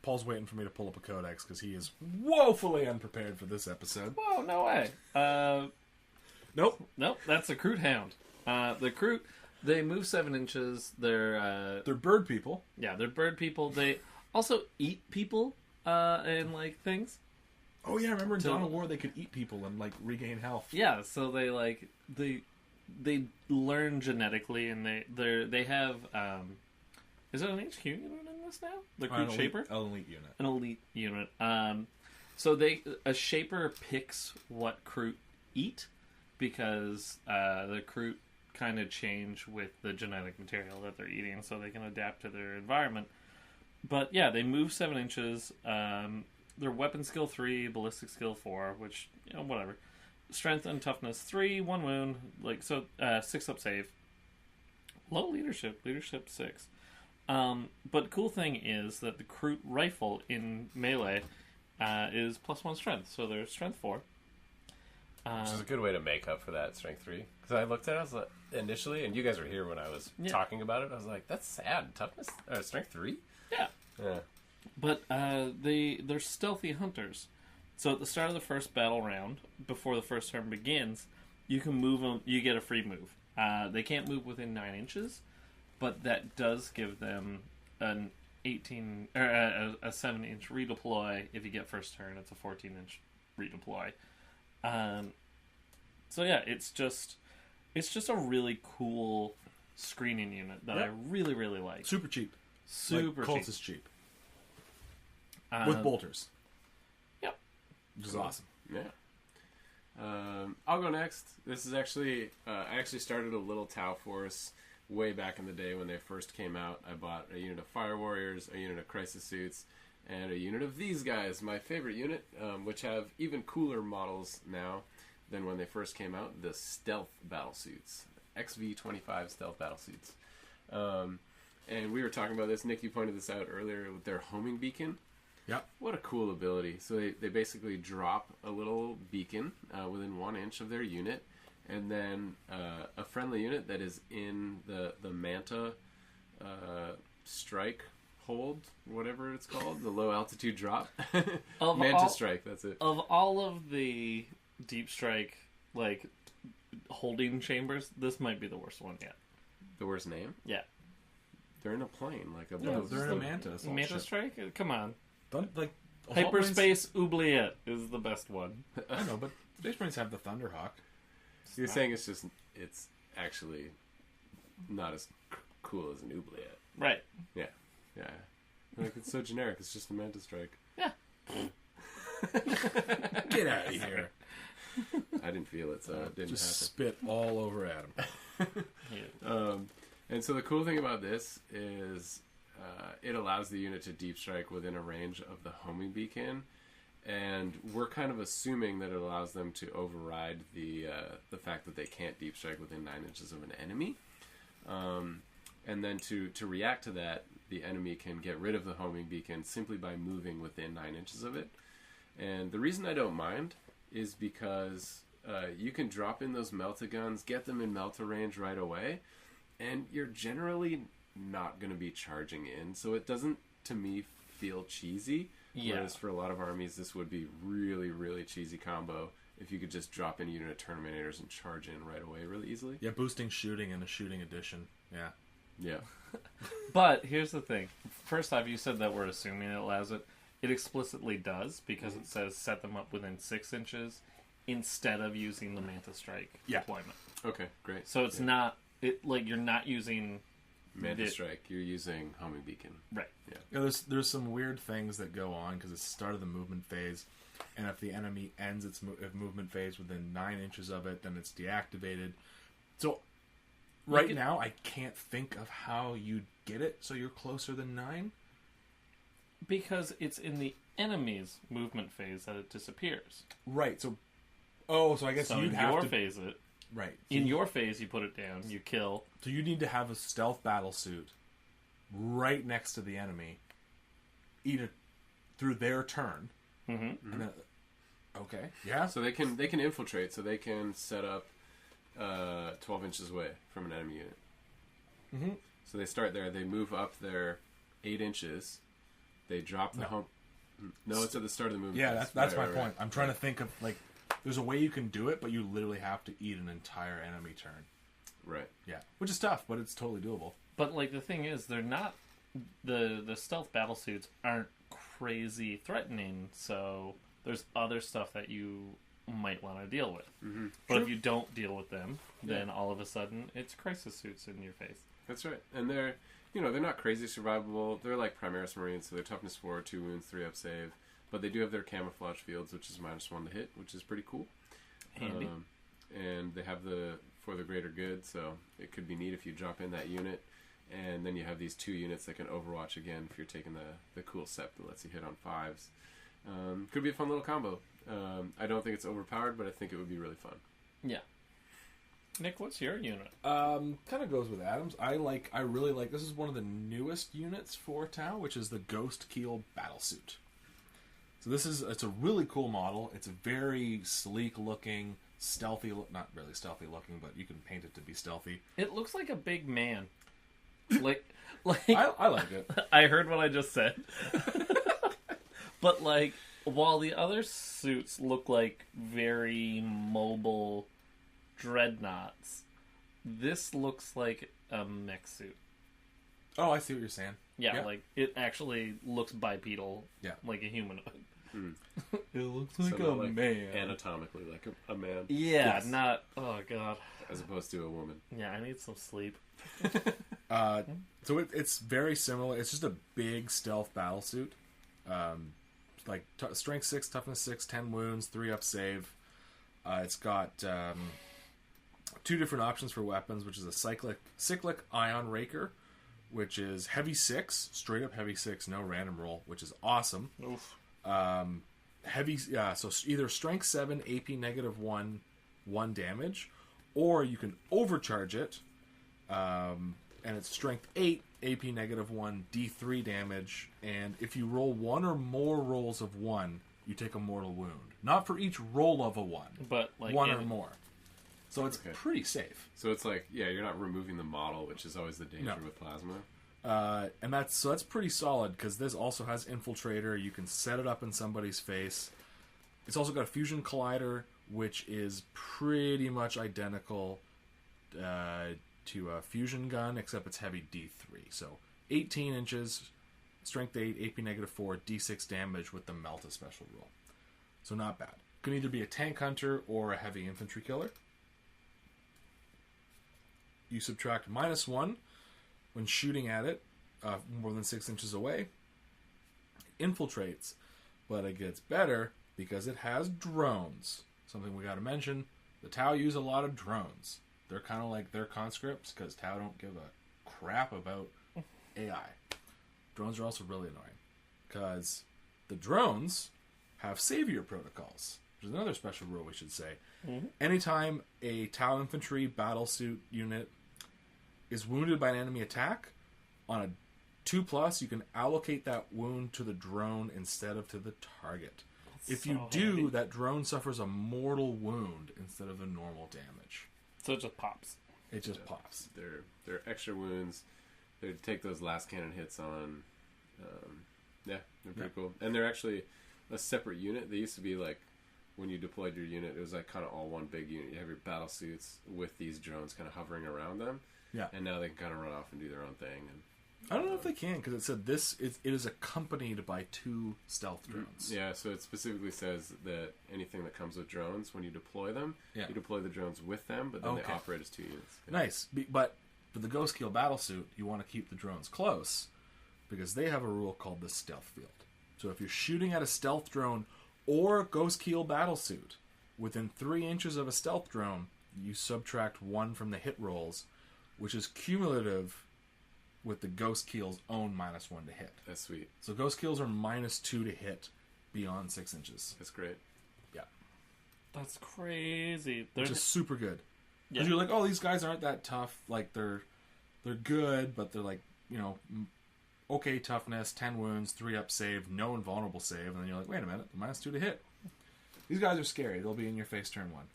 Paul's waiting for me to pull up a codex because he is woefully unprepared for this episode. Whoa, no way. Nope. That's a Kroot Hound. The Kroot, they move 7 inches. They're bird people. Yeah, they're bird people. They also eat people and like things. Oh yeah, remember in Dawn of War they could eat people and like regain health. Yeah, so they learn genetically, and they have is it an HQ unit in this now? The Kroot Shaper? An elite unit. An elite unit. So a Shaper picks what Kroot eat because the Kroot kind of change with the genetic material that they're eating, so they can adapt to their environment. But yeah, they move 7 inches. Their weapon skill 3, ballistic skill 4, which, whatever. Strength and toughness 3, 1 wound, 6 up save. Low leadership 6. But cool thing is that the Kroot rifle in melee is +1 strength, so they're strength 4. Which is a good way to make up for that strength 3. Because I looked at it, I was like, initially, and you guys were here when I was talking about it, I was like, that's sad. Toughness? Strength 3? Yeah. Yeah. But they're stealthy hunters. So at the start of the first battle round, before the first turn begins, you can move them. You get a free move. They can't move within 9 inches, but that does give them an 18 or a 7-inch redeploy. If you get first turn, it's a 14-inch redeploy. So yeah, it's just a really cool screening unit that I really, really like. Super cheap. Super Colts cheap. is cheap. With bolters. Yep. Which is awesome. Yeah. I'll go next. This is actually I actually started a little Tau Force way back in the day when they first came out. I bought a unit of Fire Warriors, a unit of Crisis Suits, and a unit of these guys, my favorite unit, which have even cooler models now than when they first came out, the Stealth Battlesuits. XV-25 Stealth Battlesuits. And we were talking about this, Nick, you pointed this out earlier, with their homing beacon. Yep. What a cool ability. So they basically drop a little beacon within 1 inch of their unit, and then a friendly unit that is in the Manta strike hold, whatever it's called, the low altitude drop. Manta strike, that's it. Of all of the deep strike, like, holding chambers, this might be the worst one yet. The worst name? Yeah. They're in a plane, like a No, they're in a Manta. Manta strike? Come on. Like Hyperspace Oubliette is the best one. I know, but Space Marines have the Thunderhawk. You're saying it's actually not as cool as an oubliette. Right. Yeah. Like, it's so generic. It's just a Manta strike. Yeah. Get out of here. I didn't feel it, so it didn't Just happen. spit all over Adam. Yeah. And so the cool thing about this is it allows the unit to deep strike within a range of the homing beacon, and we're kind of assuming that it allows them to override the fact that they can't deep strike within 9 inches of an enemy. And then to react to that, the enemy can get rid of the homing beacon simply by moving within 9 inches of it. And the reason I don't mind is because you can drop in those Melta guns, get them in Melta range right away, and you're generally not going to be charging in. So it doesn't, to me, feel cheesy. Yeah. Whereas for a lot of armies, this would be really, really cheesy combo if you could just drop in a unit of Terminators and charge in right away really easily. Yeah, boosting shooting in a shooting edition. Yeah. Yeah. But here's the thing. First off, you said that we're assuming it allows it. It explicitly does, because it says set them up within 6 inches instead of using the Manta Strike deployment. Okay, great. So it's not, you're not using Manta Strike, you're using homing beacon. Right. Yeah, there's some weird things that go on because it's the start of the movement phase, and if the enemy ends its movement phase within 9 inches of it, then it's deactivated. So right now, I can't think of how you get it so you're closer than 9. Because it's in the enemy's movement phase that it disappears. Right. So I guess So you'd in have your to phase it. right. So In your phase, you put it down, you kill. So you need to have a stealth battle suit right next to the enemy, eat it through their turn. Mm-hmm. And then, okay. Yeah. So they can infiltrate, so they can set up 12 inches away from an enemy unit. Mm-hmm. So they start there, they move up their 8 inches, they drop the home. No, it's at the start of the movement. Yeah, phase. that's Right, my right, point. right. I'm trying to think of, there's a way you can do it, but you literally have to eat an entire enemy turn. Right. Yeah. Which is tough, but it's totally doable. But, the thing is, they're not... The stealth battlesuits aren't crazy threatening, so there's other stuff that you might want to deal with. Mm-hmm. But True. if you don't deal with them, then all of a sudden, it's crisis suits in your face. That's right. And they're not crazy survivable. They're like Primaris Marines, so they're toughness 4, 2 wounds, 3 up save. But they do have their camouflage fields, which is -1 to hit, which is pretty cool. Handy. And they have for the greater good, so it could be neat if you drop in that unit. And then you have these 2 units that can overwatch again if you're taking the cool sept that lets you hit on 5s. Could be a fun little combo. I don't think it's overpowered, but I think it would be really fun. Yeah. Nick, what's your unit? Kind of goes with Adam's. I really like, this is one of the newest units for Tau, which is the Ghost Keel Battlesuit. So it's a really cool model. It's a very sleek looking, stealthy, not really stealthy looking, but you can paint it to be stealthy. It looks like a big man. I like it. I heard what I just said. But, while the other suits look like very mobile dreadnoughts, this looks like a mech suit. Oh, I see what you're saying. Yeah, it actually looks bipedal, Yeah. like a humanoid. It looks So like not a man. Anatomically like a man. Yeah, Yes. not... Oh, God. As opposed to a woman. Yeah, I need some sleep. So it's very similar. It's just a big stealth battlesuit. Strength 6, toughness 6, 10 wounds, 3 up save. It's got 2 different options for weapons, which is a cyclic ion raker, which is heavy 6, straight up heavy 6, no random roll, which is awesome. Oof. So either strength 7, AP -1, 1 damage, or you can overcharge it, and it's strength 8, AP -1, D3 damage, and if you roll 1 or more rolls of 1, you take a mortal wound. Not for each roll of a 1, but like 1 or more. So it's Okay. pretty safe. So it's like, yeah, you're not removing the model, which is always the danger No. with plasma. And that's pretty solid, because this also has Infiltrator. You can set it up in somebody's face. It's also got a Fusion Collider, which is pretty much identical to a Fusion Gun, except it's heavy D3. So 18 inches, strength 8, AP -4, D6 damage with the Melta special rule. So not bad. Can either be a tank hunter or a heavy infantry killer. You subtract -1 when shooting at it more than 6 inches away. It infiltrates, but it gets better because it has drones. Something we got to mention: the Tau use a lot of drones. They're kind of like their conscripts, because Tau don't give a crap about AI. Drones are also really annoying because the drones have savior protocols, which is another special rule we should say. Anytime a Tau infantry battlesuit unit is wounded by an enemy attack, on a 2+, you can allocate that wound to the drone instead of to the target. If you do, handy. that drone suffers a mortal wound instead of a normal damage. So it just pops. It just pops. They're extra wounds. They take those last cannon hits on. They're pretty cool. And they're actually a separate unit. They used to be like, when you deployed your unit, it was like kind of all one big unit. You have your battle suits with these drones kind of hovering around them. Yeah. And now they can kind of run off and do their own thing. And I don't know if they can, because it said it is accompanied by 2 stealth drones. yeah, so it specifically says that anything that comes with drones, when you deploy them, Yeah. you deploy the drones with them, but then they Okay. operate as 2 units. Nice. But for the Ghost Keel battlesuit, you want to keep the drones close, because they have a rule called the stealth field. So if you're shooting at a stealth drone or Ghost Keel battlesuit within 3 inches of a stealth drone, you subtract 1 from the hit rolls, which is cumulative with the Ghost Keel's own -1 to hit. That's sweet. So Ghost Keels are -2 to hit beyond 6 inches. That's great. Yeah. That's crazy. Which is super good. Yeah. Because you're like, oh, these guys aren't that tough. Like, they're good, but they're like, okay toughness, 10 wounds, 3 up save, no invulnerable save. And then you're like, wait a minute, -2 to hit. These guys are scary. They'll be in your face turn 1.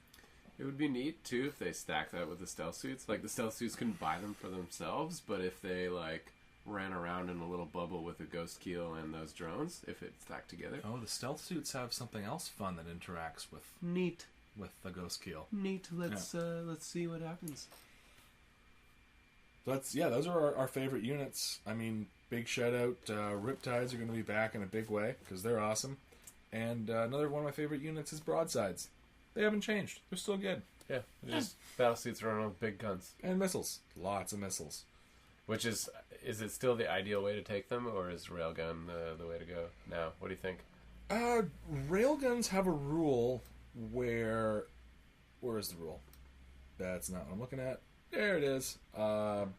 It would be neat, too, if they stacked that with the stealth suits. Like, the stealth suits can buy them for themselves, but if they, like, ran around in a little bubble with a Ghost Keel and those drones, if it stacked together. Oh, the stealth suits have something else fun that interacts with Neat. the Ghost Keel. Neat. Let's see what happens. So those are our favorite units. I mean, big shout out, Riptides are going to be back in a big way, because they're awesome. And another one of my favorite units is Broadsides. They haven't changed. They're still good. Yeah, just battle suits running with big guns. And missiles. Lots of missiles. Which is it still the ideal way to take them, or is railgun the way to go now? What do you think? Railguns have a rule where is the rule? That's not what I'm looking at. There it is. On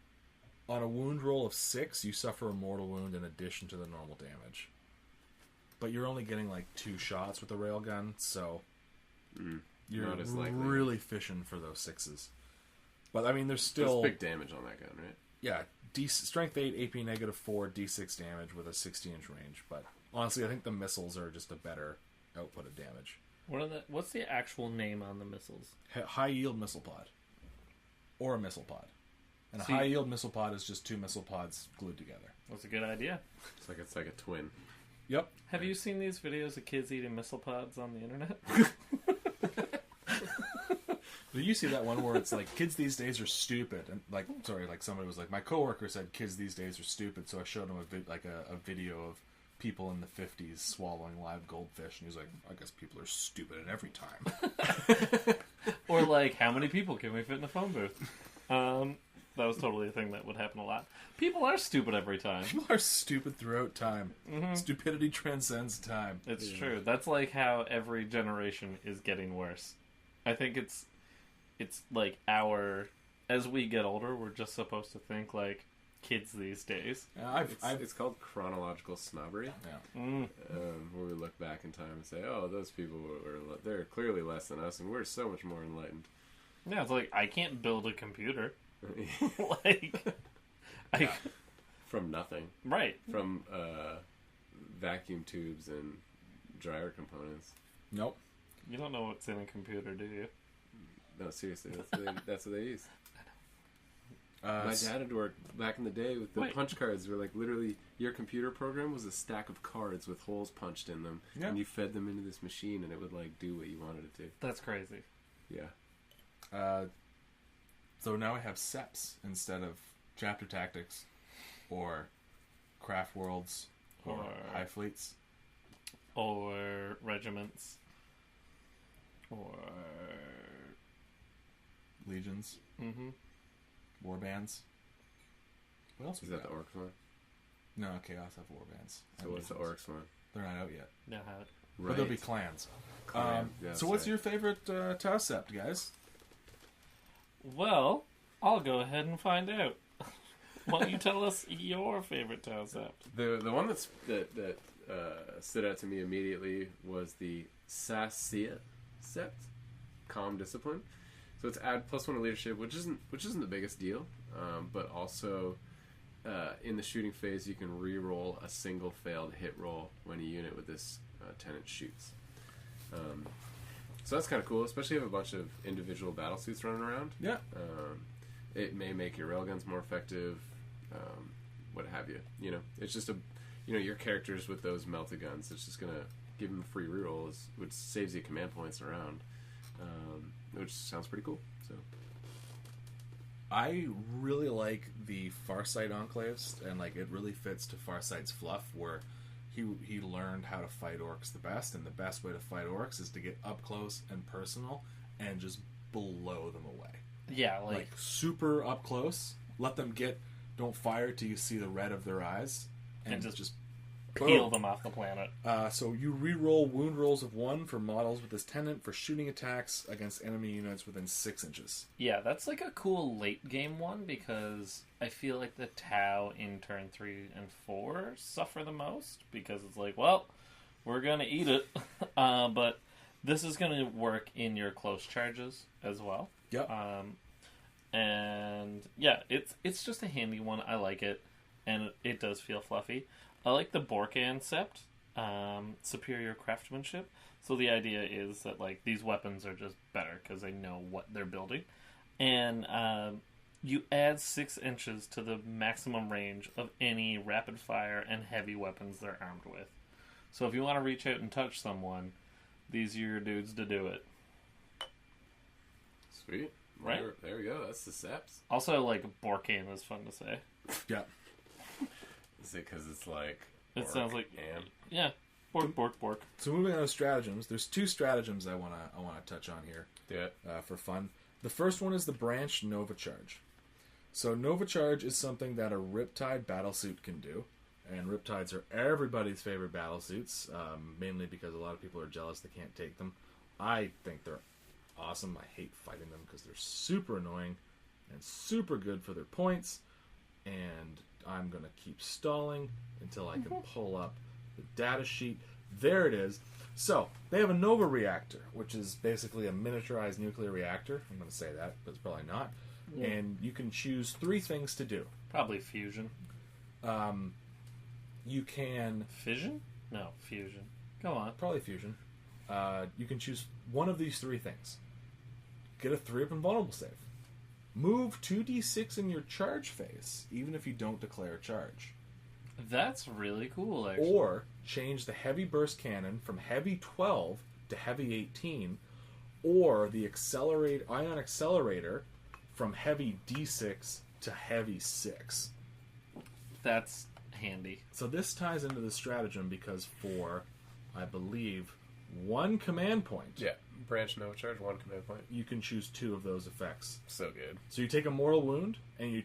a wound roll of 6, you suffer a mortal wound in addition to the normal damage. But you're only getting like 2 shots with a railgun, so you're not as likely. really fishing for those 6s. But I mean, there's still There's big damage on that gun, right? yeah, strength 8, AP -4, D6 damage with a 60-inch range. But honestly, I think the missiles are just a better output of damage. What's the actual name on the missiles? High yield missile pod, or a missile pod, and a See- high yield missile pod is just 2 missile pods glued together. That's a good idea. It's like a twin. Yep. Have you seen these videos of kids eating missile pods on the internet? But you see that one where it's like, kids these days are stupid, and like somebody was like, my coworker said kids these days are stupid, so I showed him a video of people in the 50s swallowing live goldfish, and he was like, I guess people are stupid at every time. Or like, how many people can we fit in a phone booth? That was totally a thing that would happen a lot. People are stupid every time. People are stupid throughout time. Stupidity transcends time. It's true. That's like how every generation is getting worse. I think it's like as we get older, we're just supposed to think like kids these days. It's called chronological snobbery. Yeah. Where we look back in time and say, "Oh, those people they're clearly less than us, and we're so much more enlightened." Yeah, it's like I can't build a computer. Like, from nothing, right? From vacuum tubes and dryer components. Nope. You don't know what's in a computer, do you? No, seriously, that's what they use. My dad had worked back in the day with the punch cards. Where like literally your computer program was a stack of cards with holes punched in them, and you fed them into this machine, and it would like do what you wanted it to. That's crazy. Yeah. So now I have SEPs instead of chapter tactics, or craft worlds, or high fleets, or regiments, or legions. Mm-hmm. War bands. What else is that? The Orcs one? No, Chaos have war bands. So what's the Orcs one? They're not out yet. No, how it. Right. But there'll be clans. So what's your favorite Tau Sept, guys? Well, I'll go ahead and find out. Why don't you tell us your favorite Tau Sept? The one that stood out to me immediately was the Sasia Sept, Calm Discipline. So it's add +1 to leadership, which isn't the biggest deal, but also in the shooting phase you can re-roll a single failed hit roll when a unit with this tenant shoots. So that's kind of cool, especially if you have a bunch of individual battle suits running around. Yeah. It may make your railguns more effective, what have you. You know, it's just your characters with those melted guns. It's just gonna give them free rerolls, which saves you command points around. Which sounds pretty cool. So, I really like the Farsight enclaves, and like it really fits to Farsight's fluff, where he learned how to fight orcs the best, and the best way to fight orcs is to get up close and personal and just blow them away. Yeah, like super up close. Let them don't fire till you see the red of their eyes, and just peel them off the planet. So you re-roll wound rolls of 1 for models with this tenant for shooting attacks against enemy units within 6 inches. Yeah, that's like a cool late game one, because I feel like the Tau in turn 3 and 4 suffer the most, because it's like, well, we're going to eat it, but this is going to work in your close charges as well. Yep. And yeah, it's just a handy one. I like it, and it does feel fluffy. I like the Borkan Sept, superior craftsmanship. So the idea is that like these weapons are just better because they know what they're building, and you add 6 inches to the maximum range of any rapid fire and heavy weapons they're armed with. So if you want to reach out and touch someone, these are your dudes to do it. Sweet, right? There we go. That's the Septs. Also, like Borkan is fun to say. Yeah. Is it because it's like... It sounds like... Yeah. Bork. So moving on to stratagems, there's 2 stratagems I wanna touch on here. Yeah. For fun. The first one is the branch Nova Charge. So Nova Charge is something that a Riptide battlesuit can do. And Riptides are everybody's favorite battlesuits, mainly because a lot of people are jealous they can't take them. I think they're awesome. I hate fighting them because they're super annoying and super good for their points. And I'm going to keep stalling until I can pull up the data sheet. There it is. So, they have a Nova Reactor, which is basically a miniaturized nuclear reactor. I'm going to say that, but it's probably not. Yeah. And you can choose 3 things to do. Probably fusion. You can... Fission? No, fusion. Go on. Probably fusion. You can choose one of these 3 things. Get a 3-up invulnerable save. Move 2d6 in your charge phase, even if you don't declare a charge. That's really cool, actually. Or change the heavy burst cannon from heavy 12 to heavy 18, or the ion accelerator from heavy d6 to heavy 6. That's handy. So this ties into the stratagem because for, I believe, 1 command point. Yeah. Branch Nova Charge, 1 command point. You can choose 2 of those effects. So good. So you take a mortal wound, and you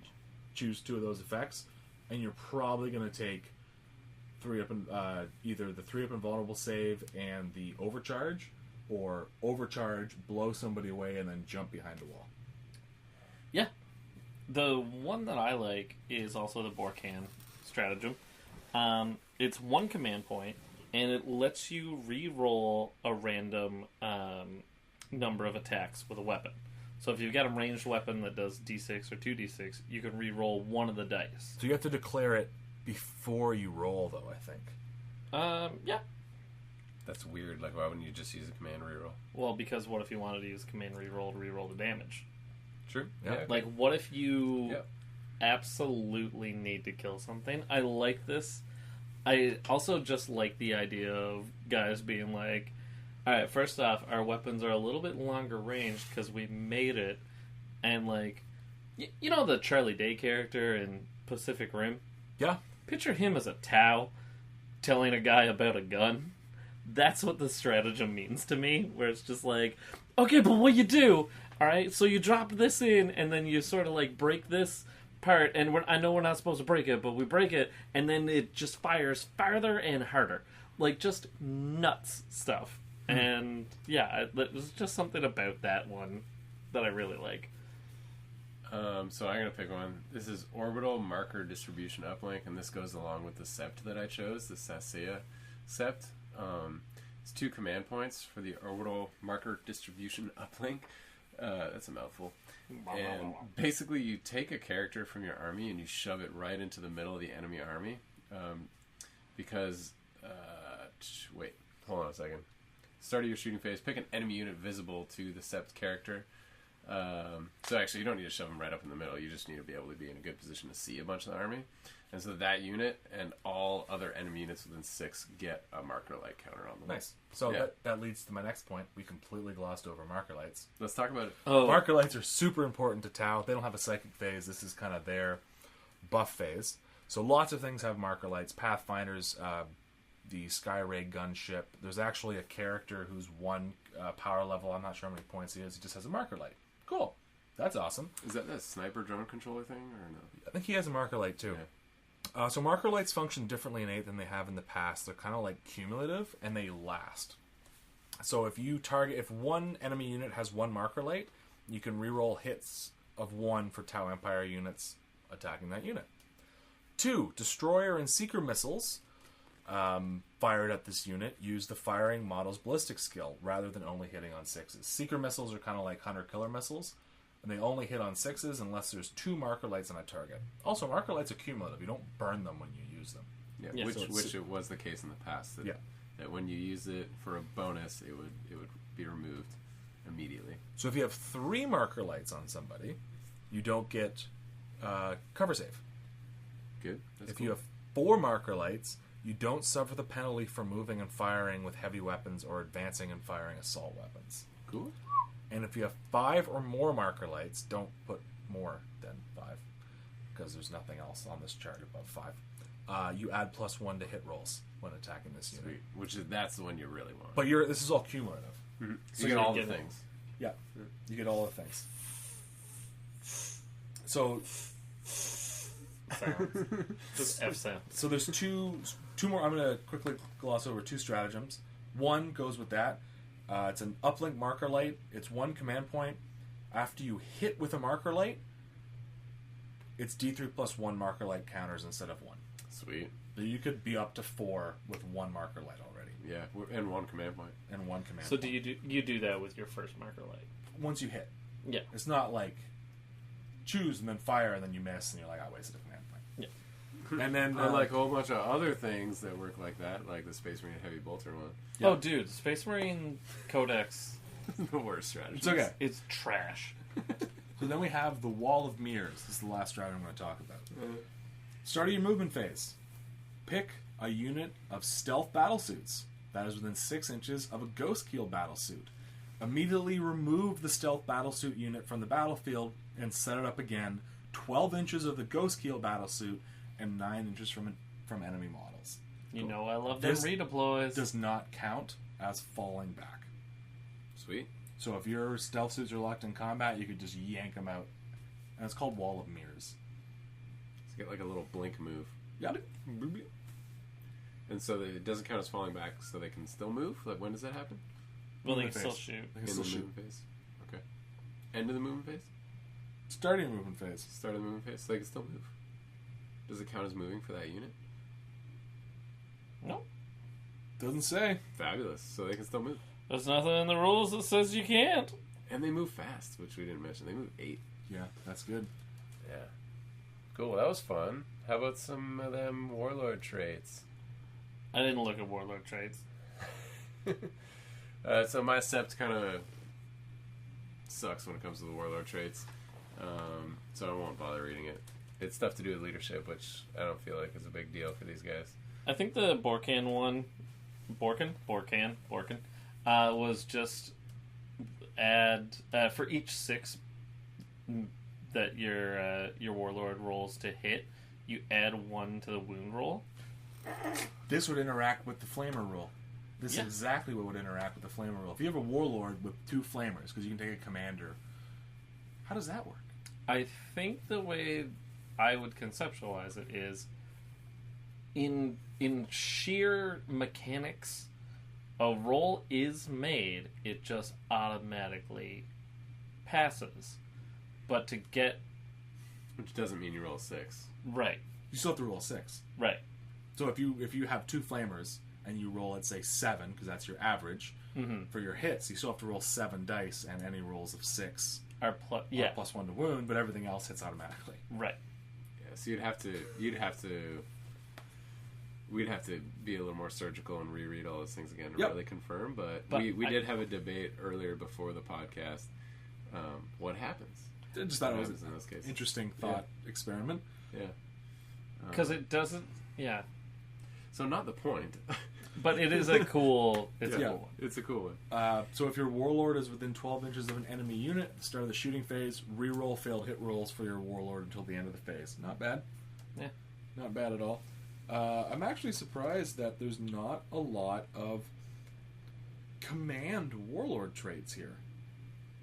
choose 2 of those effects, and you're probably going to take 3-up, either the 3-up invulnerable save and the overcharge, or overcharge, blow somebody away, and then jump behind a wall. Yeah. The one that I like is also the Borkan stratagem. It's one command point, and it lets you re-roll a random number of attacks with a weapon. So if you've got a ranged weapon that does d6 or 2d6, you can re-roll one of the dice. So you have to declare it before you roll, though, I think. Yeah. That's weird. Like, why wouldn't you just use a command reroll? Well, because what if you wanted to use command re-roll to re-roll the damage? True. Yeah. Okay. Like, what if you Yep. absolutely need to kill something? I like this. I also just like the idea of guys being like, alright, first off, our weapons are a little bit longer range because we made it. And, like, you know the Charlie Day character in Pacific Rim? Yeah. Picture him as a Tau telling a guy about a gun. That's what the stratagem means to me, where it's just like, okay, but what you do, alright, so you drop this in, and then you sort of, like, break this part, and I know we're not supposed to break it, but we break it, and then it just fires farther and harder. Like, just nuts stuff. And, yeah, there's just something about that one that I really like. So I'm going to pick one. This is Orbital Marker Distribution Uplink, and this goes along with the Sept that I chose, the Sasea Sept. It's 2 command points for the Orbital Marker Distribution Uplink. That's a mouthful. And basically you take a character from your army and you shove it right into the middle of the enemy army. Because, wait, hold on a second. Start of your shooting phase, pick an enemy unit visible to the Sept character. So actually you don't need to shove them right up in the middle. You just need to be able to be in a good position to see a bunch of the army. And so that unit and all other enemy units within 6 get a marker light counter on them. Nice. So Yeah. that leads to my next point. We completely glossed over marker lights. Let's talk about it. Oh, Marker lights are super important to Tau. They don't have a psychic phase. This is kind of their buff phase. So lots of things have marker lights. Pathfinders, the Skyray gunship. There's actually a character who's 1 power level. I'm not sure how many points he is. He just has a marker light. Cool. That's awesome. Is that sniper drone controller thing or no? I think he has a marker light too. Yeah. So marker lights function differently in 8 than they have in the past. They're kind of like cumulative, and they last. So if one enemy unit has 1 marker light, you can reroll hits of 1 for Tau Empire units attacking that unit. 2, destroyer and seeker missiles fired at this unit use the firing model's ballistic skill rather than only hitting on 6s. Seeker missiles are kind of like hunter-killer missiles, and they only hit on 6s unless there's 2 marker lights on a target. Also, marker lights are cumulative. You don't burn them when you use them. Yeah, Yeah, which it was the case in the past. That, Yeah. that when you use it for a bonus, it would be removed immediately. So if you have 3 marker lights on somebody, you don't get cover save. Good. That's If cool. you have 4 marker lights, you don't suffer the penalty for moving and firing with heavy weapons or advancing and firing assault weapons. Cool. And if you have 5 or more marker lights, don't put more than 5, because there's nothing else on this chart above 5. You add +1 to hit rolls when attacking this unit. Sweet. That's the one you really want. But this is all cumulative. So So you get you all get the it. things. Yeah, you get all the things. So sounds. Just F sound. So there's two more. I'm going to quickly gloss over 2 stratagems. 1 goes with that. It's an uplink marker light. It's 1 command point. After you hit with a marker light, it's D3 plus 1 marker light counters instead of 1. Sweet. So you could be up to 4 with 1 marker light already, Yeah, and 1 command point. and 1 command So point. do you do that with your first marker light? Once you hit. Yeah. It's not like choose and then fire and then you miss and you're like, I wasted a command point. Yeah. And then Unlike a whole bunch of other things that work like that, like the Space Marine Heavy Bolter one. Yeah. Oh, dude, Space Marine Codex, The worst strategy. it's okay. it's trash. So then we have the Wall of Mirrors. This is the last stratagem I'm going to talk about. Start of your movement phase. Pick a unit of stealth battlesuits that is within 6 inches of a Ghost Keel battlesuit. Immediately remove the stealth battlesuit unit from the battlefield and set it up again 12 inches of the Ghost Keel battlesuit and 9 inches from enemy models. You know I love them This redeploys. Does not count as falling back. Sweet. So if your stealth suits are locked in combat, you could just yank them out. And it's called Wall of Mirrors. Let's get like a little blink move. Yeah. And so that it doesn't count as falling back, so they can still move? Like, when does that happen? Well, they Movement can still phase. shoot. They can In still the shoot. movement phase. Okay. End of the movement phase. Starting movement phase. Start of the movement phase. So they can still move. Does it count as moving for that unit? No. Doesn't say. Fabulous. So they can still move. There's nothing in the rules that says you can't. And they move fast, which we didn't mention. They move 8. Yeah, that's good. Yeah. Cool. That was fun. How about some of them warlord traits? I didn't look at warlord traits. So my sept kind of sucks when it comes to the warlord traits. So I won't bother reading it. It's stuff to do with leadership, which I don't feel like is a big deal for these guys. I think the Borkan one, Borkan, was just add for each 6 that your warlord rolls to hit, you add 1 to the wound roll. This would interact with the flamer rule. This Yeah. is exactly what would interact with the flamer rule. If you have a warlord with 2 flamers, because you can take a commander, how does that work? I think the way I would conceptualize it is in sheer mechanics, a roll is made, it just automatically passes. But to get Which doesn't mean you roll a 6. right, You still have to roll a 6. right, So if you have 2 flamers and you roll, let's say 7, because that's your average for your hits, you still have to roll 7 dice, and any rolls of 6 are are plus 1 to wound, but everything else hits automatically. right. Yeah, so we'd have to be a little more surgical and reread all those things again to really confirm. But we did have a debate earlier before the podcast. What happens? I just thought it was happens in this case? an interesting thought experiment. Yeah. Because it doesn't, yeah. So not the point. But it is a cool, it's a Yeah. cool one. It's a cool one. So if your warlord is within 12 inches of an enemy unit at the start of the shooting phase, re-roll failed hit rolls for your warlord until the end of the phase. Not bad. Yeah. Not bad at all. I'm actually surprised that there's not a lot of command warlord traits here.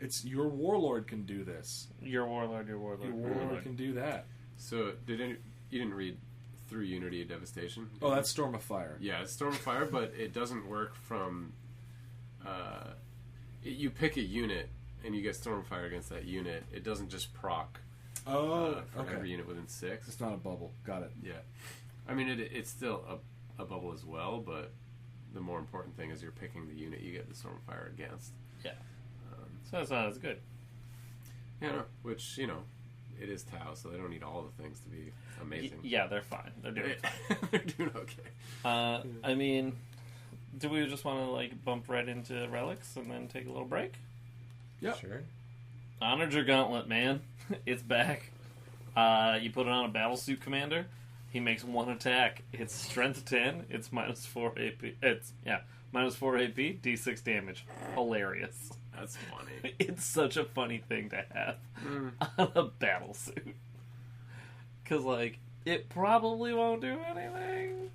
It's your warlord can do this. Your warlord. Your warlord can do that. So you didn't read through Unity of Devastation? Oh, that's Storm of Fire. Yeah, it's Storm of Fire, but it doesn't work from... you pick a unit, and you get Storm of Fire against that unit. It doesn't just proc Oh, for okay. every unit within 6. It's not a bubble. Got it. Yeah. I mean, it's still a bubble as well, but the more important thing is you're picking the unit you get the Storm of Fire against. Yeah. So that's not as good. Yeah, no, which, it is Tau, so they don't need all the things to be amazing. Yeah, they're fine. They're doing fine. They're doing okay. I mean, do we just want to bump right into relics and then take a little break? Yep. Sure. Honored your gauntlet, man. It's back. You put it on a battlesuit commander. He makes 1 attack. It's strength 10. It's minus 4 AP. Minus 4 AP, D6 damage. Hilarious. That's funny. It's such a funny thing to have on a battlesuit. Because, it probably won't do anything.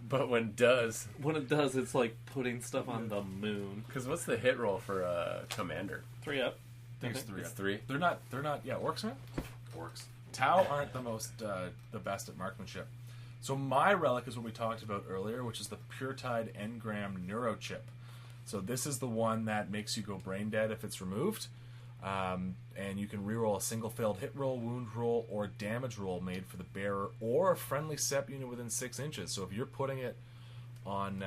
But when it does... When it does, it's like putting stuff on the moon. Because what's the hit roll for a commander? 3 up. I think it's 3. It's 3? They're not, yeah, orcs, man? Orcs. Tau aren't the best at marksmanship. So my relic is what we talked about earlier, which is the Puretide Engram Neurochip. So this is the one that makes you go brain dead if it's removed. And you can reroll a single failed hit roll, wound roll, or damage roll made for the bearer or a friendly SEP unit within 6 inches. So if you're putting it on,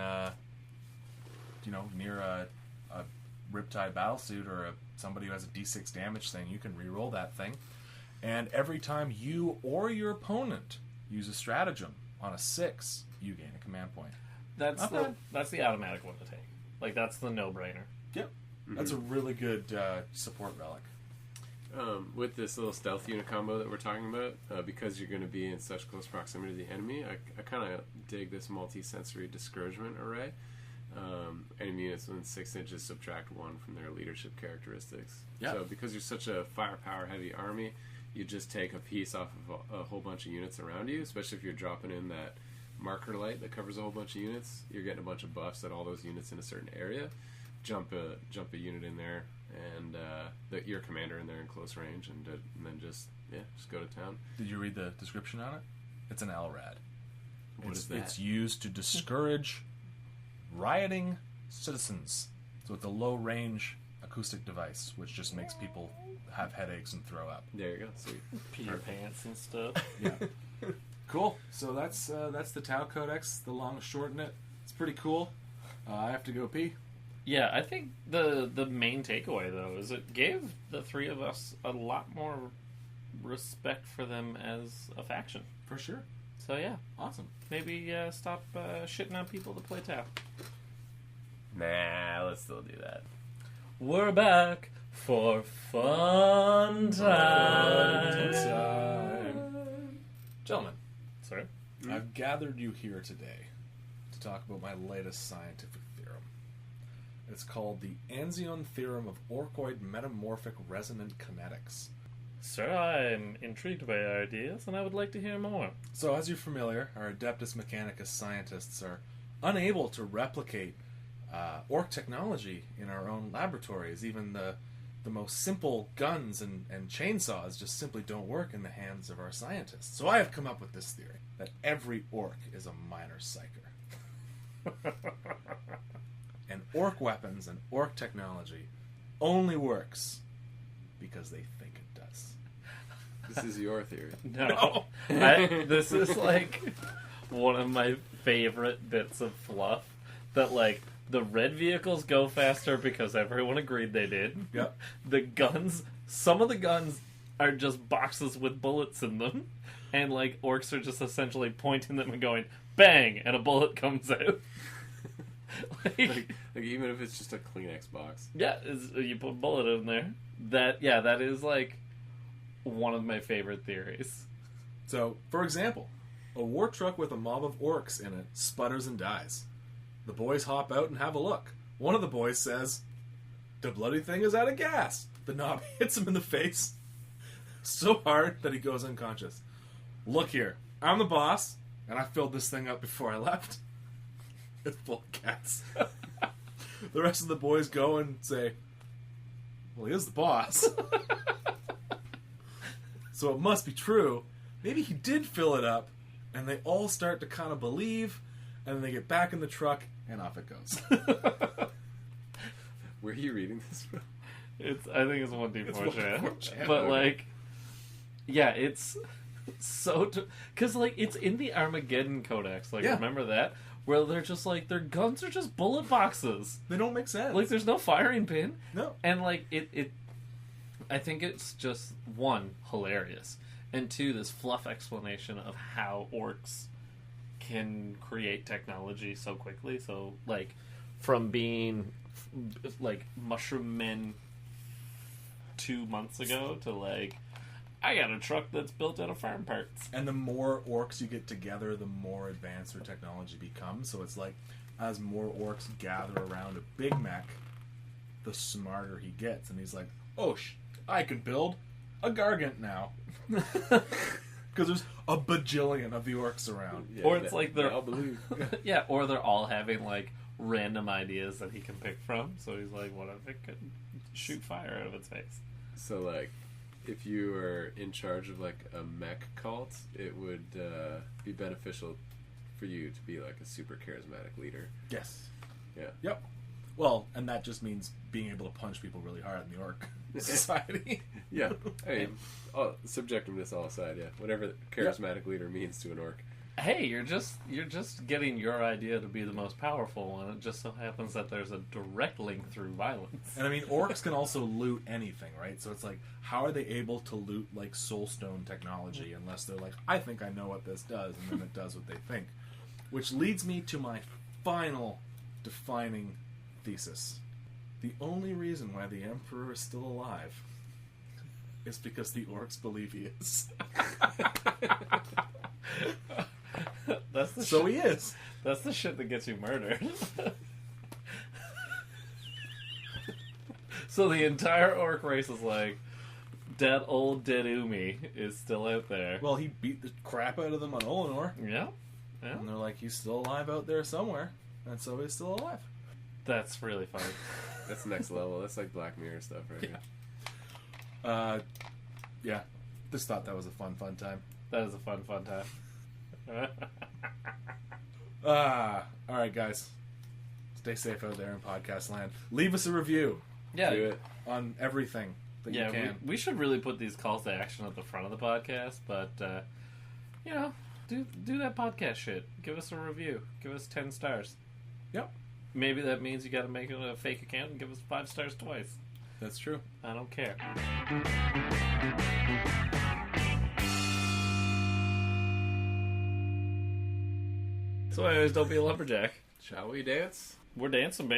near a Riptide battlesuit or somebody who has a D6 damage thing, you can reroll that thing. And every time you or your opponent use a stratagem on a 6, you gain a command point. That's Not the bad. that's the automatic one to take. That's the no-brainer. Yep. Mm-hmm. That's a really good support relic. With this little stealth unit combo that we're talking about, because you're going to be in such close proximity to the enemy, I kind of dig this multi-sensory discouragement array. Enemy units within 6 inches subtract 1 from their leadership characteristics. Yeah. So because you're such a firepower-heavy army, you just take a piece off of a whole bunch of units around you, especially if you're dropping in that marker light that covers a whole bunch of units. You're getting a bunch of buffs at all those units in a certain area. Jump a unit in there, and your commander in there in close range, and then just go to town. Did you read the description on it? It's an LRAD. What is that? It's used to discourage rioting citizens. So it's a low-range acoustic device, which just makes people have headaches and throw up. There you go. Sweet. Pee your pants and stuff. Yeah. Cool. So that's the Tau Codex, the long and short in it. It's pretty cool. I have to go pee. Yeah, I think the main takeaway, though, is it gave the three of us a lot more respect for them as a faction. For sure. So, yeah. Awesome. Maybe stop shitting on people that play Tau. Nah, let's still do that. We're back for fun time. Gentlemen, Sorry? I've gathered you here today to talk about my latest scientific theorem. It's called the Anzion Theorem of Orcoid Metamorphic Resonant Kinetics. Sir, I'm intrigued by your ideas, and I would like to hear more. So, as you're familiar, our Adeptus Mechanicus scientists are unable to replicate orc technology in our own laboratories. Even the most simple guns and chainsaws just simply don't work in the hands of our scientists. So I have come up with this theory, that every orc is a minor psyker. And orc weapons and orc technology only works because they think it does. This is your theory. No. This is like one of my favorite bits of fluff that, like, the red vehicles go faster because everyone agreed they did. Yep. The guns, some of the guns are just boxes with bullets in them, and, like, orcs are just essentially pointing them and going, bang, and a bullet comes out. Like even if it's just a Kleenex box. Yeah, you put a bullet in there. That is, like, one of my favorite theories. So, for example, a war truck with a mob of orcs in it sputters and dies. The boys hop out and have a look. One of the boys says, "The bloody thing is out of gas." The knob hits him in the face so hard that he goes unconscious. "Look here, I'm the boss, and I filled this thing up before I left. It's full of gas." The rest of the boys go and say, "Well, he is the boss." So it must be true. Maybe he did fill it up, and they all start to kind of believe, and then they get back in the truck, and off it goes. Where are you reading this from? I think it's 1D4 1D4 but, okay. like, yeah, it's so... Because, like, it's in the Armageddon Codex. Like, Yeah. remember that? Where they're just, like, their guns are just bullet boxes. They don't make sense. Like, there's no firing pin. No. And, like, it I think it's just, one, hilarious. And two, this fluff explanation of how orcs can create technology so quickly. So, like, from being, like, mushroom men 2 months ago to, like, I got a truck that's built out of farm parts. And the more orcs you get together, the more advanced their technology becomes. So it's like, as more orcs gather around a Big Mac, the smarter he gets. And he's like, "Oh, I could build a Gargant now." Because there's a bajillion of the orcs around. Yeah, Or it's like they're... I'll believe. Yeah, or they're all having, like, random ideas that he can pick from. So he's like, what if it could shoot fire out of its face? So, like, if you were in charge of, like, a mech cult, it would be beneficial for you to be, like, a super charismatic leader. Yes. Yeah. Yep. Well, and that just means being able to punch people really hard in the orc society. Yeah. I mean, subjectiveness all aside, yeah. Whatever the charismatic leader means to an orc. Hey, you're just getting your idea to be the most powerful one. It just so happens that there's a direct link through violence. And I mean, orcs can also loot anything, right? So it's like, how are they able to loot, like, soulstone technology unless they're like, I think I know what this does, and then it does what they think. Which leads me to my final defining thesis. The only reason why the Emperor is still alive is because the orcs believe he is. That's the So shit, he is. That's the shit that gets you murdered. So the entire orc race is like, that old dead Umi is still out there. Well, he beat the crap out of them on Olenor. Yeah. Yeah. And they're like, he's still alive out there somewhere. And so he's still alive. That's really funny. That's next level. That's like Black Mirror stuff, right? Yeah. Yeah. Just thought that was a fun time. That is a fun time. Alright, guys. Stay safe out there in podcast land. Leave us a review Yeah, Do it. on everything that you yeah. can. We should really put these calls to action at the front of the podcast, but you know, do that podcast shit. Give us a review. Give us 10 stars. Yep, Maybe that means you got to make a fake account and give us 5 stars twice. that's true. I don't care. So anyways, don't be a lumberjack. Shall we dance? We're dancing, baby.